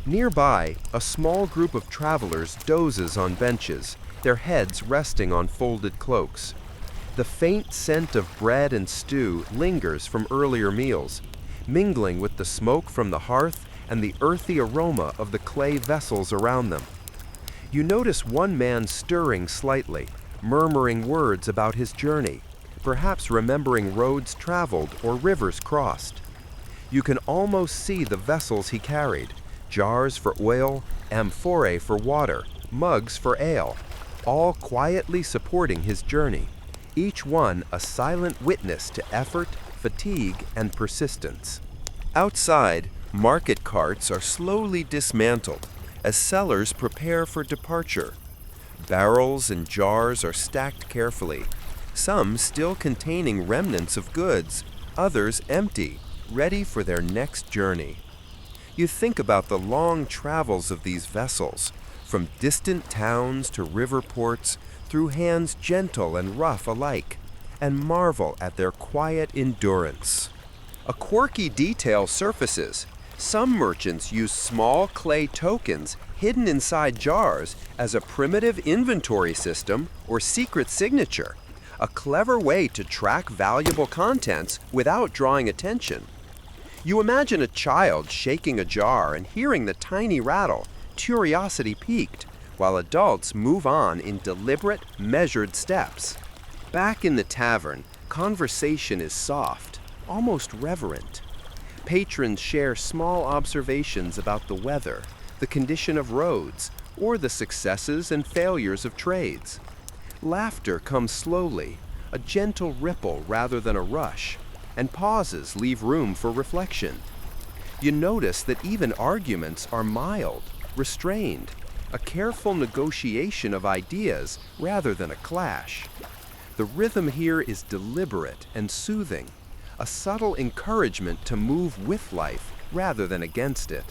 Nearby, a small group of travelers dozes on benches, their heads resting on folded cloaks. The faint scent of bread and stew lingers from earlier meals, mingling with the smoke from the hearth and the earthy aroma of the clay vessels around them. You notice one man stirring slightly, murmuring words about his journey, perhaps remembering roads traveled or rivers crossed. You can almost see the vessels he carried, jars for oil, amphorae for water, mugs for ale, all quietly supporting his journey, each one a silent witness to effort, fatigue, and persistence. Outside, market carts are slowly dismantled as sellers prepare for departure. Barrels and jars are stacked carefully, some still containing remnants of goods, others empty, ready for their next journey. You think about the long travels of these vessels, from distant towns to river ports, through hands gentle and rough alike, and marvel at their quiet endurance. A quirky detail surfaces. Some merchants use small clay tokens hidden inside jars as a primitive inventory system or secret signature, a clever way to track valuable contents without drawing attention. You imagine a child shaking a jar and hearing the tiny rattle, curiosity piqued, while adults move on in deliberate, measured steps. Back in the tavern, conversation is soft, almost reverent. Patrons share small observations about the weather, the condition of roads, or the successes and failures of trades. Laughter comes slowly, a gentle ripple rather than a rush, and pauses leave room for reflection. You notice that even arguments are mild, restrained, a careful negotiation of ideas rather than a clash. The rhythm here is deliberate and soothing, a subtle encouragement to move with life rather than against it.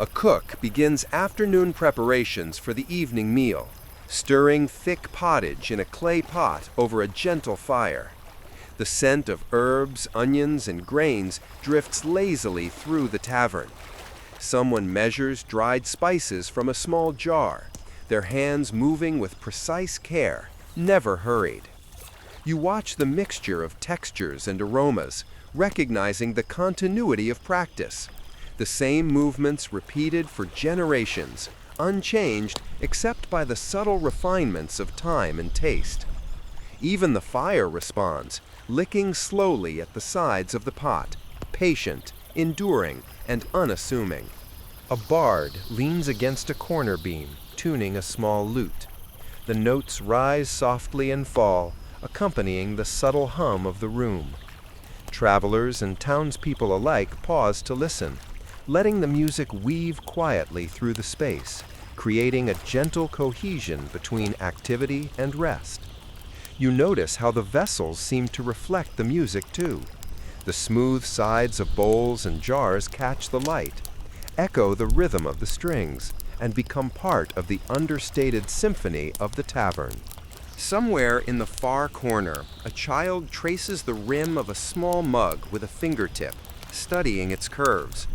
A cook begins afternoon preparations for the evening meal, stirring thick pottage in a clay pot over a gentle fire. The scent of herbs, onions, and grains drifts lazily through the tavern. Someone measures dried spices from a small jar, their hands moving with precise care, never hurried. You watch the mixture of textures and aromas, recognizing the continuity of practice. The same movements repeated for generations, unchanged except by the subtle refinements of time and taste. Even the fire responds, licking slowly at the sides of the pot, patient, enduring, and unassuming. A bard leans against a corner beam, tuning a small lute. The notes rise softly and fall, accompanying the subtle hum of the room. Travelers and townspeople alike pause to listen, letting the music weave quietly through the space, creating a gentle cohesion between activity and rest. You notice how the vessels seem to reflect the music too. The smooth sides of bowls and jars catch the light, echo the rhythm of the strings, and become part of the understated symphony of the tavern. Somewhere in the far corner, a child traces the rim of a small mug with a fingertip, studying its curves.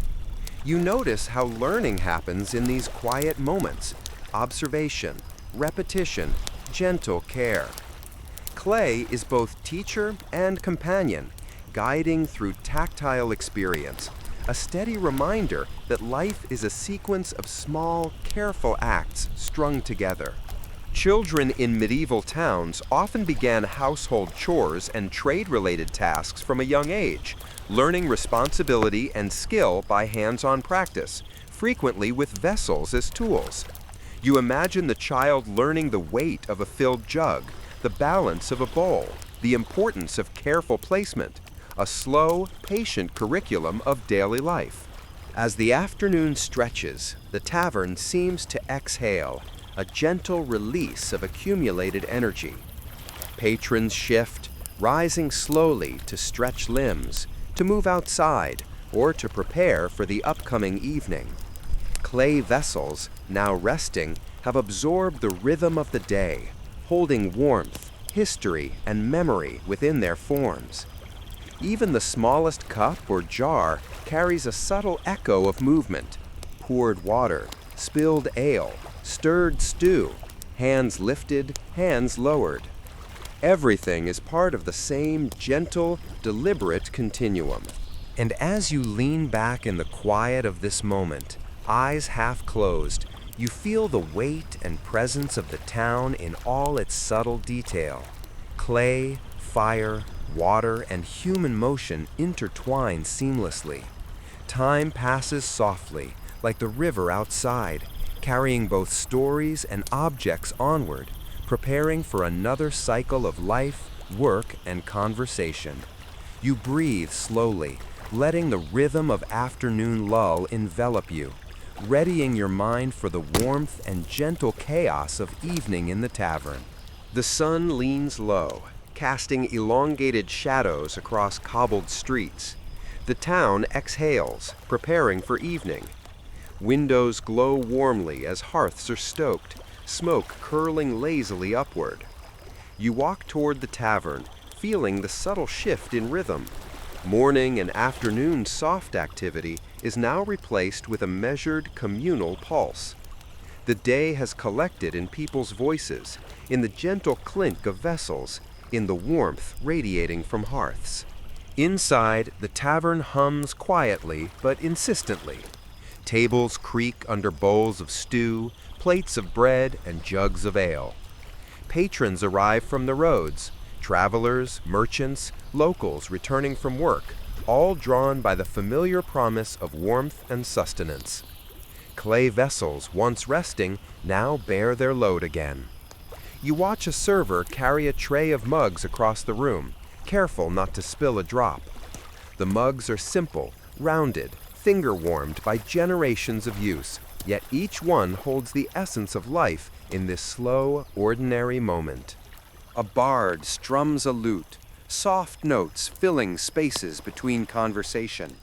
You notice how learning happens in these quiet moments: observation, repetition, gentle care. Clay is both teacher and companion, guiding through tactile experience, a steady reminder that life is a sequence of small, careful acts strung together. Children in medieval towns often began household chores and trade-related tasks from a young age, learning responsibility and skill by hands-on practice, frequently with vessels as tools. You imagine the child learning the weight of a filled jug, the balance of a bowl, the importance of careful placement, a slow, patient curriculum of daily life. As the afternoon stretches, the tavern seems to exhale, a gentle release of accumulated energy. Patrons shift, rising slowly to stretch limbs, to move outside, or to prepare for the upcoming evening. Clay vessels, now resting, have absorbed the rhythm of the day, holding warmth, history, and memory within their forms. Even the smallest cup or jar carries a subtle echo of movement: poured water, spilled ale, stirred stew, hands lifted, hands lowered. Everything is part of the same gentle, deliberate continuum. And as you lean back in the quiet of this moment, eyes half closed, you feel the weight and presence of the town in all its subtle detail. Clay, fire, water, and human motion intertwine seamlessly. Time passes softly, like the river outside, carrying both stories and objects onward, preparing for another cycle of life, work, and conversation. You breathe slowly, letting the rhythm of afternoon lull envelop you, readying your mind for the warmth and gentle chaos of evening in the tavern. The sun leans low, casting elongated shadows across cobbled streets. The town exhales, preparing for evening. Windows glow warmly as hearths are stoked, smoke curling lazily upward. You walk toward the tavern, feeling the subtle shift in rhythm. Morning and afternoon soft activity is now replaced with a measured communal pulse. The day has collected in people's voices, in the gentle clink of vessels, in the warmth radiating from hearths. Inside, the tavern hums quietly but insistently. Tables creak under bowls of stew, plates of bread, and jugs of ale. Patrons arrive from the roads, travelers, merchants, locals returning from work, all drawn by the familiar promise of warmth and sustenance. Clay vessels, once resting, now bear their load again. You watch a server carry a tray of mugs across the room, careful not to spill a drop. The mugs are simple, rounded, finger-warmed by generations of use, yet each one holds the essence of life in this slow, ordinary moment. A bard strums a lute, soft notes filling spaces between conversation.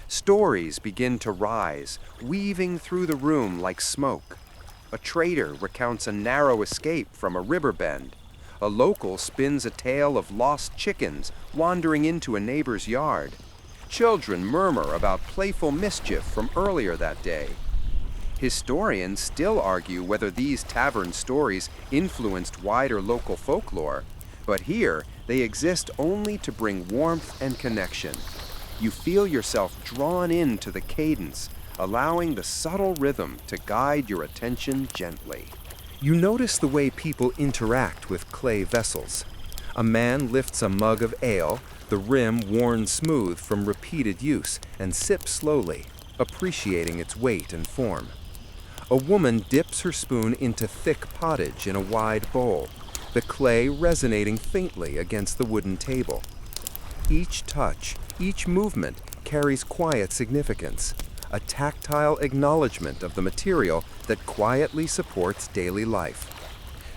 Stories begin to rise, weaving through the room like smoke. A trader recounts a narrow escape from a river bend. A local spins a tale of lost chickens wandering into a neighbor's yard. Children murmur about playful mischief from earlier that day. Historians still argue whether these tavern stories influenced wider local folklore, but here they exist only to bring warmth and connection. You feel yourself drawn into the cadence, allowing the subtle rhythm to guide your attention gently. You notice the way people interact with clay vessels. A man lifts a mug of ale, the rim worn smooth from repeated use, and sips slowly, appreciating its weight and form. A woman dips her spoon into thick pottage in a wide bowl, the clay resonating faintly against the wooden table. Each touch, each movement carries quiet significance, a tactile acknowledgement of the material that quietly supports daily life.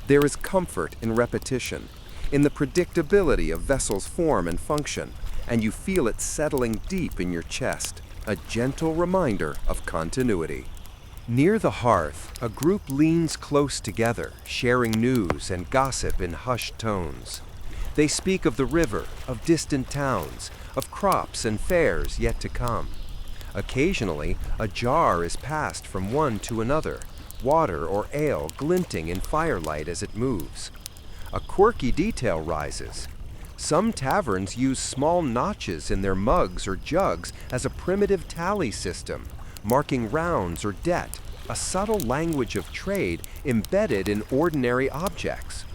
There is comfort in repetition, in the predictability of vessel's form and function, and you feel it settling deep in your chest, a gentle reminder of continuity. Near the hearth, a group leans close together, sharing news and gossip in hushed tones. They speak of the river, of distant towns, of crops and fairs yet to come. Occasionally, a jar is passed from one to another, water or ale glinting in firelight as it moves. A quirky detail rises. Some taverns use small notches in their mugs or jugs as a primitive tally system, marking rounds or debt, a subtle language of trade embedded in ordinary objects.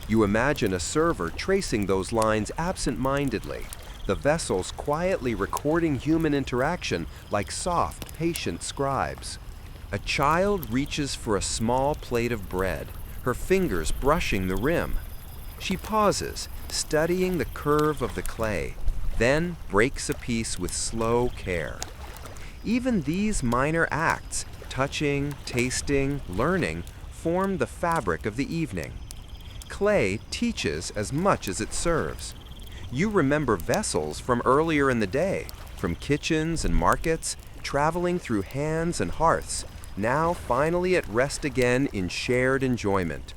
You imagine a server tracing those lines absent-mindedly, the vessels quietly recording human interaction like soft, patient scribes. A child reaches for a small plate of bread, her fingers brushing the rim. She pauses, studying the curve of the clay, then breaks a piece with slow care. Even these minor acts, touching, tasting, learning, form the fabric of the evening. Clay teaches as much as it serves. You remember vessels from earlier in the day, from kitchens and markets, traveling through hands and hearths, now finally at rest again in shared enjoyment.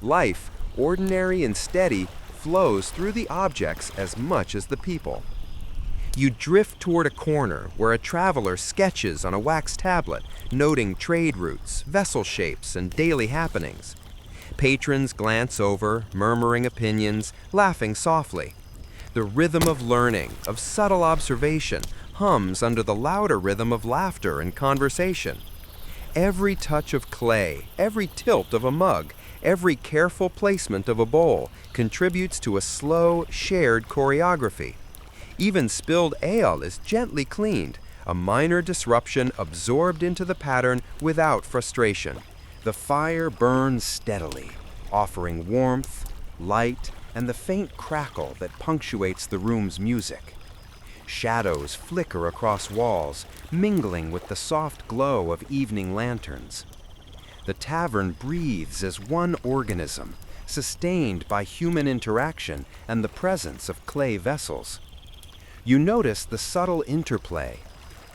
Life, ordinary and steady, flows through the objects as much as the people. You drift toward a corner where a traveler sketches on a wax tablet, noting trade routes, vessel shapes, and daily happenings. Patrons glance over, murmuring opinions, laughing softly. The rhythm of learning, of subtle observation, hums under the louder rhythm of laughter and conversation. Every touch of clay, every tilt of a mug, every careful placement of a bowl contributes to a slow, shared choreography. Even spilled ale is gently cleaned, a minor disruption absorbed into the pattern without frustration. The fire burns steadily, offering warmth, light, and the faint crackle that punctuates the room's music. Shadows flicker across walls, mingling with the soft glow of evening lanterns. The tavern breathes as one organism, sustained by human interaction and the presence of clay vessels. You notice the subtle interplay.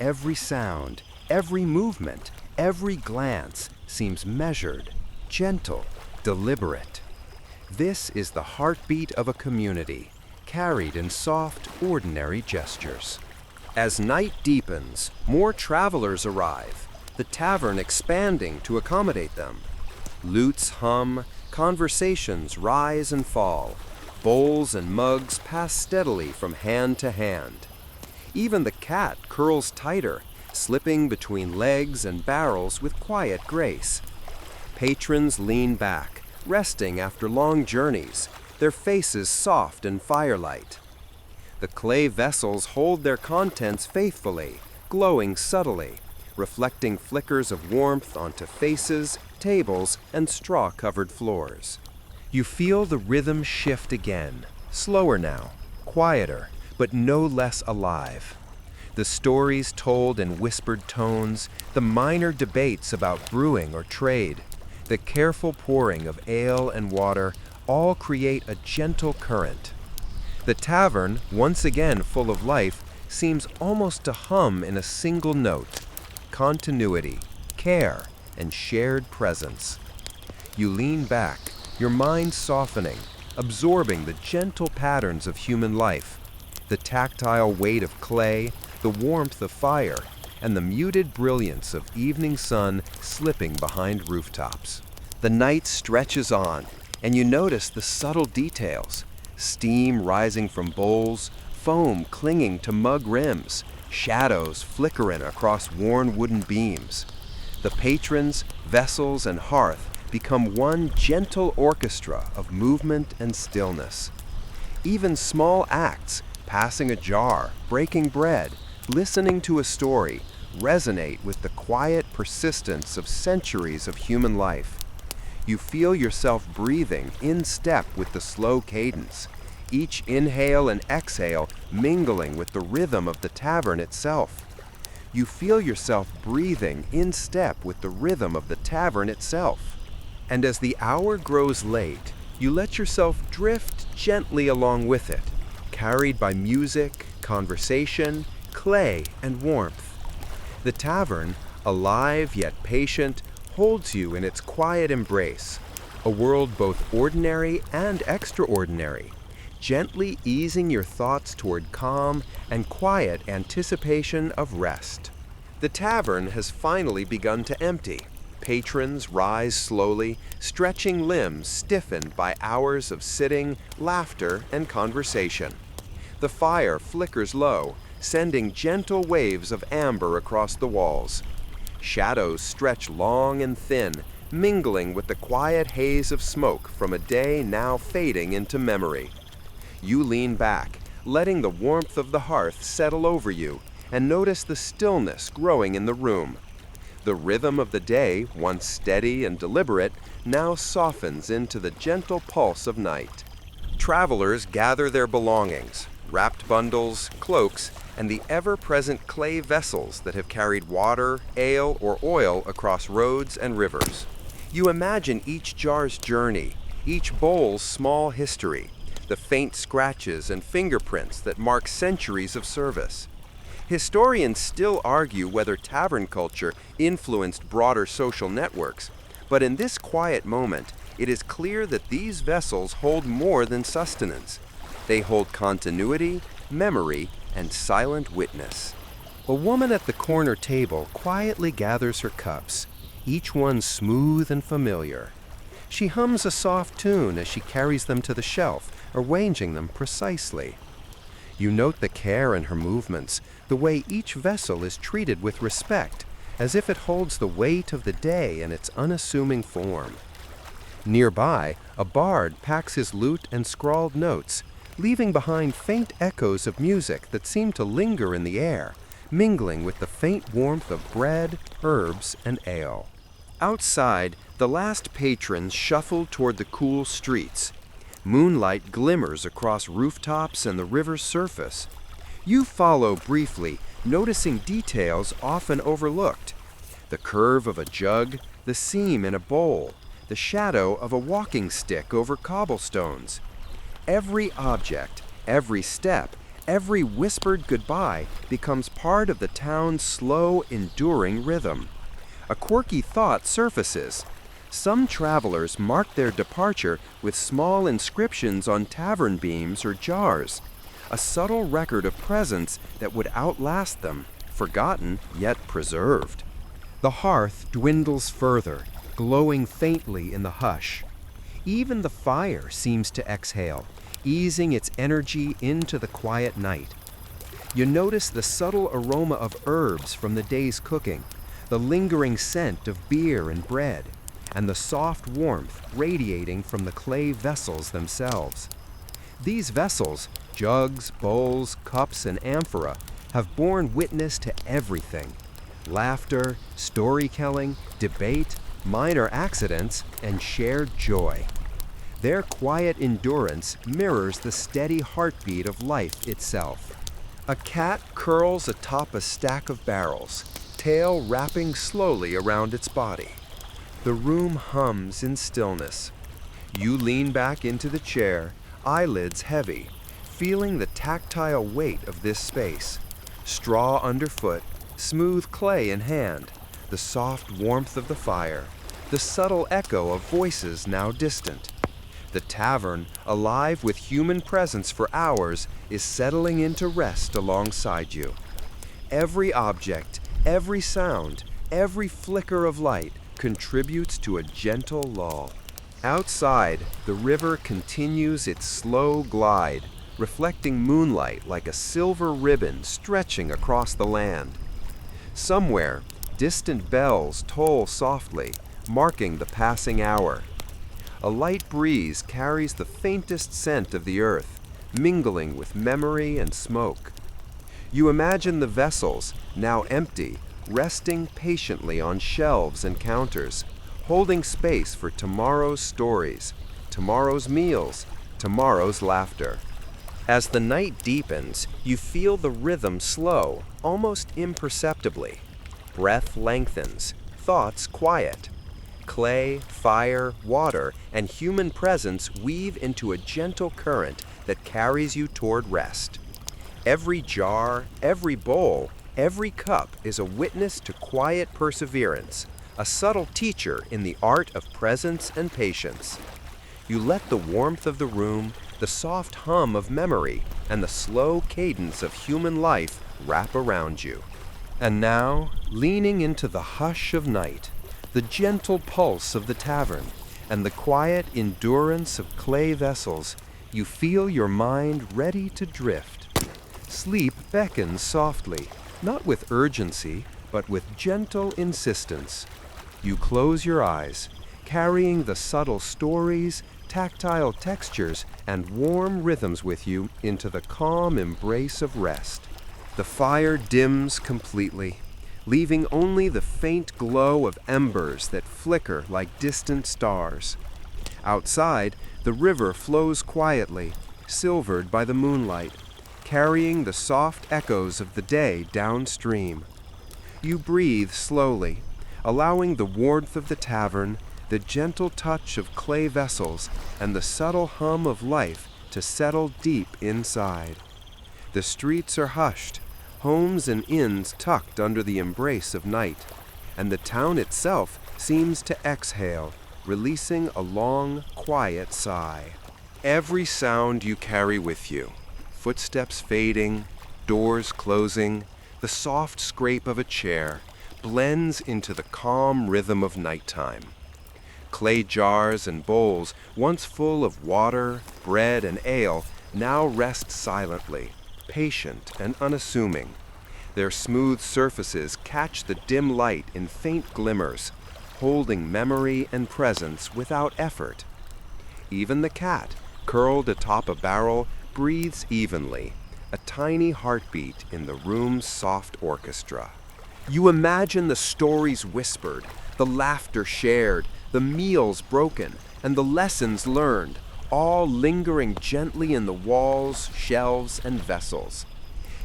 Every sound, every movement, every glance seems measured, gentle, deliberate. This is the heartbeat of a community, carried in soft, ordinary gestures. As night deepens, more travelers arrive, the tavern expanding to accommodate them. Lutes hum, conversations rise and fall. Bowls and mugs pass steadily from hand to hand. Even the cat curls tighter, slipping between legs and barrels with quiet grace. Patrons lean back, resting after long journeys, their faces soft in firelight. The clay vessels hold their contents faithfully, glowing subtly, reflecting flickers of warmth onto faces, tables, and straw-covered floors. You feel the rhythm shift again, slower now, quieter, but no less alive. The stories told in whispered tones, the minor debates about brewing or trade, the careful pouring of ale and water, all create a gentle current. The tavern, once again full of life, seems almost to hum in a single note: continuity, care, and shared presence. You lean back, your mind softening, absorbing the gentle patterns of human life, the tactile weight of clay, the warmth of fire, and the muted brilliance of evening sun slipping behind rooftops. The night stretches on, and you notice the subtle details: steam rising from bowls, foam clinging to mug rims, shadows flickering across worn wooden beams. The patrons, vessels, and hearth become one gentle orchestra of movement and stillness. Even small acts, passing a jar, breaking bread, listening to a story, resonate with the quiet persistence of centuries of human life. You feel yourself breathing in step with the slow cadence, each inhale and exhale mingling with the rhythm of the tavern itself. You feel yourself breathing in step with the rhythm of the tavern itself. And as the hour grows late, you let yourself drift gently along with it, carried by music, conversation, clay, and warmth. The tavern, alive yet patient, holds you in its quiet embrace, a world both ordinary and extraordinary, gently easing your thoughts toward calm and quiet anticipation of rest. The tavern has finally begun to empty. Patrons rise slowly, stretching limbs stiffened by hours of sitting, laughter, and conversation. The fire flickers low, sending gentle waves of amber across the walls. Shadows stretch long and thin, mingling with the quiet haze of smoke from a day now fading into memory. You lean back, letting the warmth of the hearth settle over you, and notice the stillness growing in the room. The rhythm of the day, once steady and deliberate, now softens into the gentle pulse of night. Travelers gather their belongings, wrapped bundles, cloaks, and the ever-present clay vessels that have carried water, ale, or oil across roads and rivers. You imagine each jar's journey, each bowl's small history, the faint scratches and fingerprints that mark centuries of service. Historians still argue whether tavern culture influenced broader social networks, but in this quiet moment, it is clear that these vessels hold more than sustenance. They hold continuity, memory, and silent witness. A woman at the corner table quietly gathers her cups, each one smooth and familiar. She hums a soft tune as she carries them to the shelf, arranging them precisely. You note the care in her movements, the way each vessel is treated with respect, as if it holds the weight of the day in its unassuming form. Nearby, a bard packs his lute and scrawled notes, leaving behind faint echoes of music that seem to linger in the air, mingling with the faint warmth of bread, herbs, and ale. Outside, the last patrons shuffle toward the cool streets. Moonlight glimmers across rooftops and the river's surface. You follow briefly, noticing details often overlooked: the curve of a jug, the seam in a bowl, the shadow of a walking stick over cobblestones. Every object, every step, every whispered goodbye becomes part of the town's slow, enduring rhythm. A quirky thought surfaces. Some travelers mark their departure with small inscriptions on tavern beams or jars, a subtle record of presence that would outlast them, forgotten yet preserved. The hearth dwindles further, glowing faintly in the hush. Even the fire seems to exhale, easing its energy into the quiet night. You notice the subtle aroma of herbs from the day's cooking, the lingering scent of beer and bread, and the soft warmth radiating from the clay vessels themselves. These vessels, jugs, bowls, cups, and amphora, have borne witness to everything: laughter, storytelling, debate, minor accidents, and shared joy. Their quiet endurance mirrors the steady heartbeat of life itself. A cat curls atop a stack of barrels, tail wrapping slowly around its body. The room hums in stillness. You lean back into the chair, eyelids heavy, feeling the tactile weight of this space. Straw underfoot, smooth clay in hand, the soft warmth of the fire, the subtle echo of voices now distant. The tavern, alive with human presence for hours, is settling into rest alongside you. Every object, every sound, every flicker of light contributes to a gentle lull. Outside, the river continues its slow glide, reflecting moonlight like a silver ribbon stretching across the land. Somewhere, distant bells toll softly, marking the passing hour. A light breeze carries the faintest scent of the earth, mingling with memory and smoke. You imagine the vessels, now empty, resting patiently on shelves and counters, holding space for tomorrow's stories, tomorrow's meals, tomorrow's laughter. As the night deepens, you feel the rhythm slow, almost imperceptibly. Breath lengthens, thoughts quiet. Clay, fire, water, and human presence weave into a gentle current that carries you toward rest. Every jar, every bowl, every cup is a witness to quiet perseverance, a subtle teacher in the art of presence and patience. You let the warmth of the room, the soft hum of memory, and the slow cadence of human life wrap around you. And now, leaning into the hush of night, the gentle pulse of the tavern, and the quiet endurance of clay vessels, you feel your mind ready to drift. Sleep beckons softly, not with urgency, but with gentle insistence. You close your eyes, carrying the subtle stories, tactile textures, and warm rhythms with you into the calm embrace of rest. The fire dims completely, leaving only the faint glow of embers that flicker like distant stars. Outside, the river flows quietly, silvered by the moonlight, carrying the soft echoes of the day downstream. You breathe slowly, allowing the warmth of the tavern, the gentle touch of clay vessels, and the subtle hum of life to settle deep inside. The streets are hushed, homes and inns tucked under the embrace of night, and the town itself seems to exhale, releasing a long, quiet sigh. Every sound you carry with you, footsteps fading, doors closing, the soft scrape of a chair, blends into the calm rhythm of nighttime. Clay jars and bowls, once full of water, bread, and ale, now rest silently, patient and unassuming. Their smooth surfaces catch the dim light in faint glimmers, holding memory and presence without effort. Even the cat, curled atop a barrel, breathes evenly, a tiny heartbeat in the room's soft orchestra. You imagine the stories whispered, the laughter shared, the meals broken, and the lessons learned, all lingering gently in the walls, shelves, and vessels.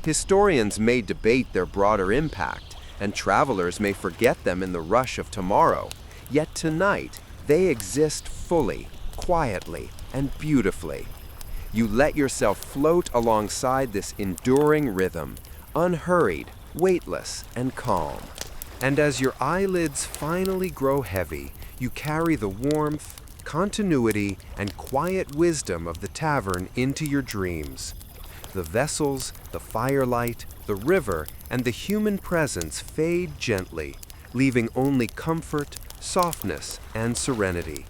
Historians may debate their broader impact, and travelers may forget them in the rush of tomorrow, yet tonight they exist fully, quietly, and beautifully. You let yourself float alongside this enduring rhythm, unhurried, weightless, and calm. And as your eyelids finally grow heavy, you carry the warmth, continuity, and quiet wisdom of the tavern into your dreams. The vessels, the firelight, the river, and the human presence fade gently, leaving only comfort, softness, and serenity.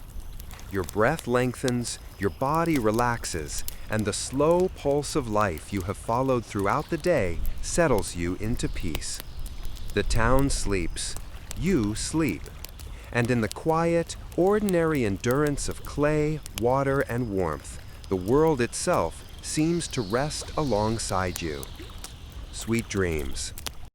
Your breath lengthens, your body relaxes, and the slow pulse of life you have followed throughout the day settles you into peace. The town sleeps, you sleep, and in the quiet, ordinary endurance of clay, water, and warmth, the world itself seems to rest alongside you. Sweet dreams.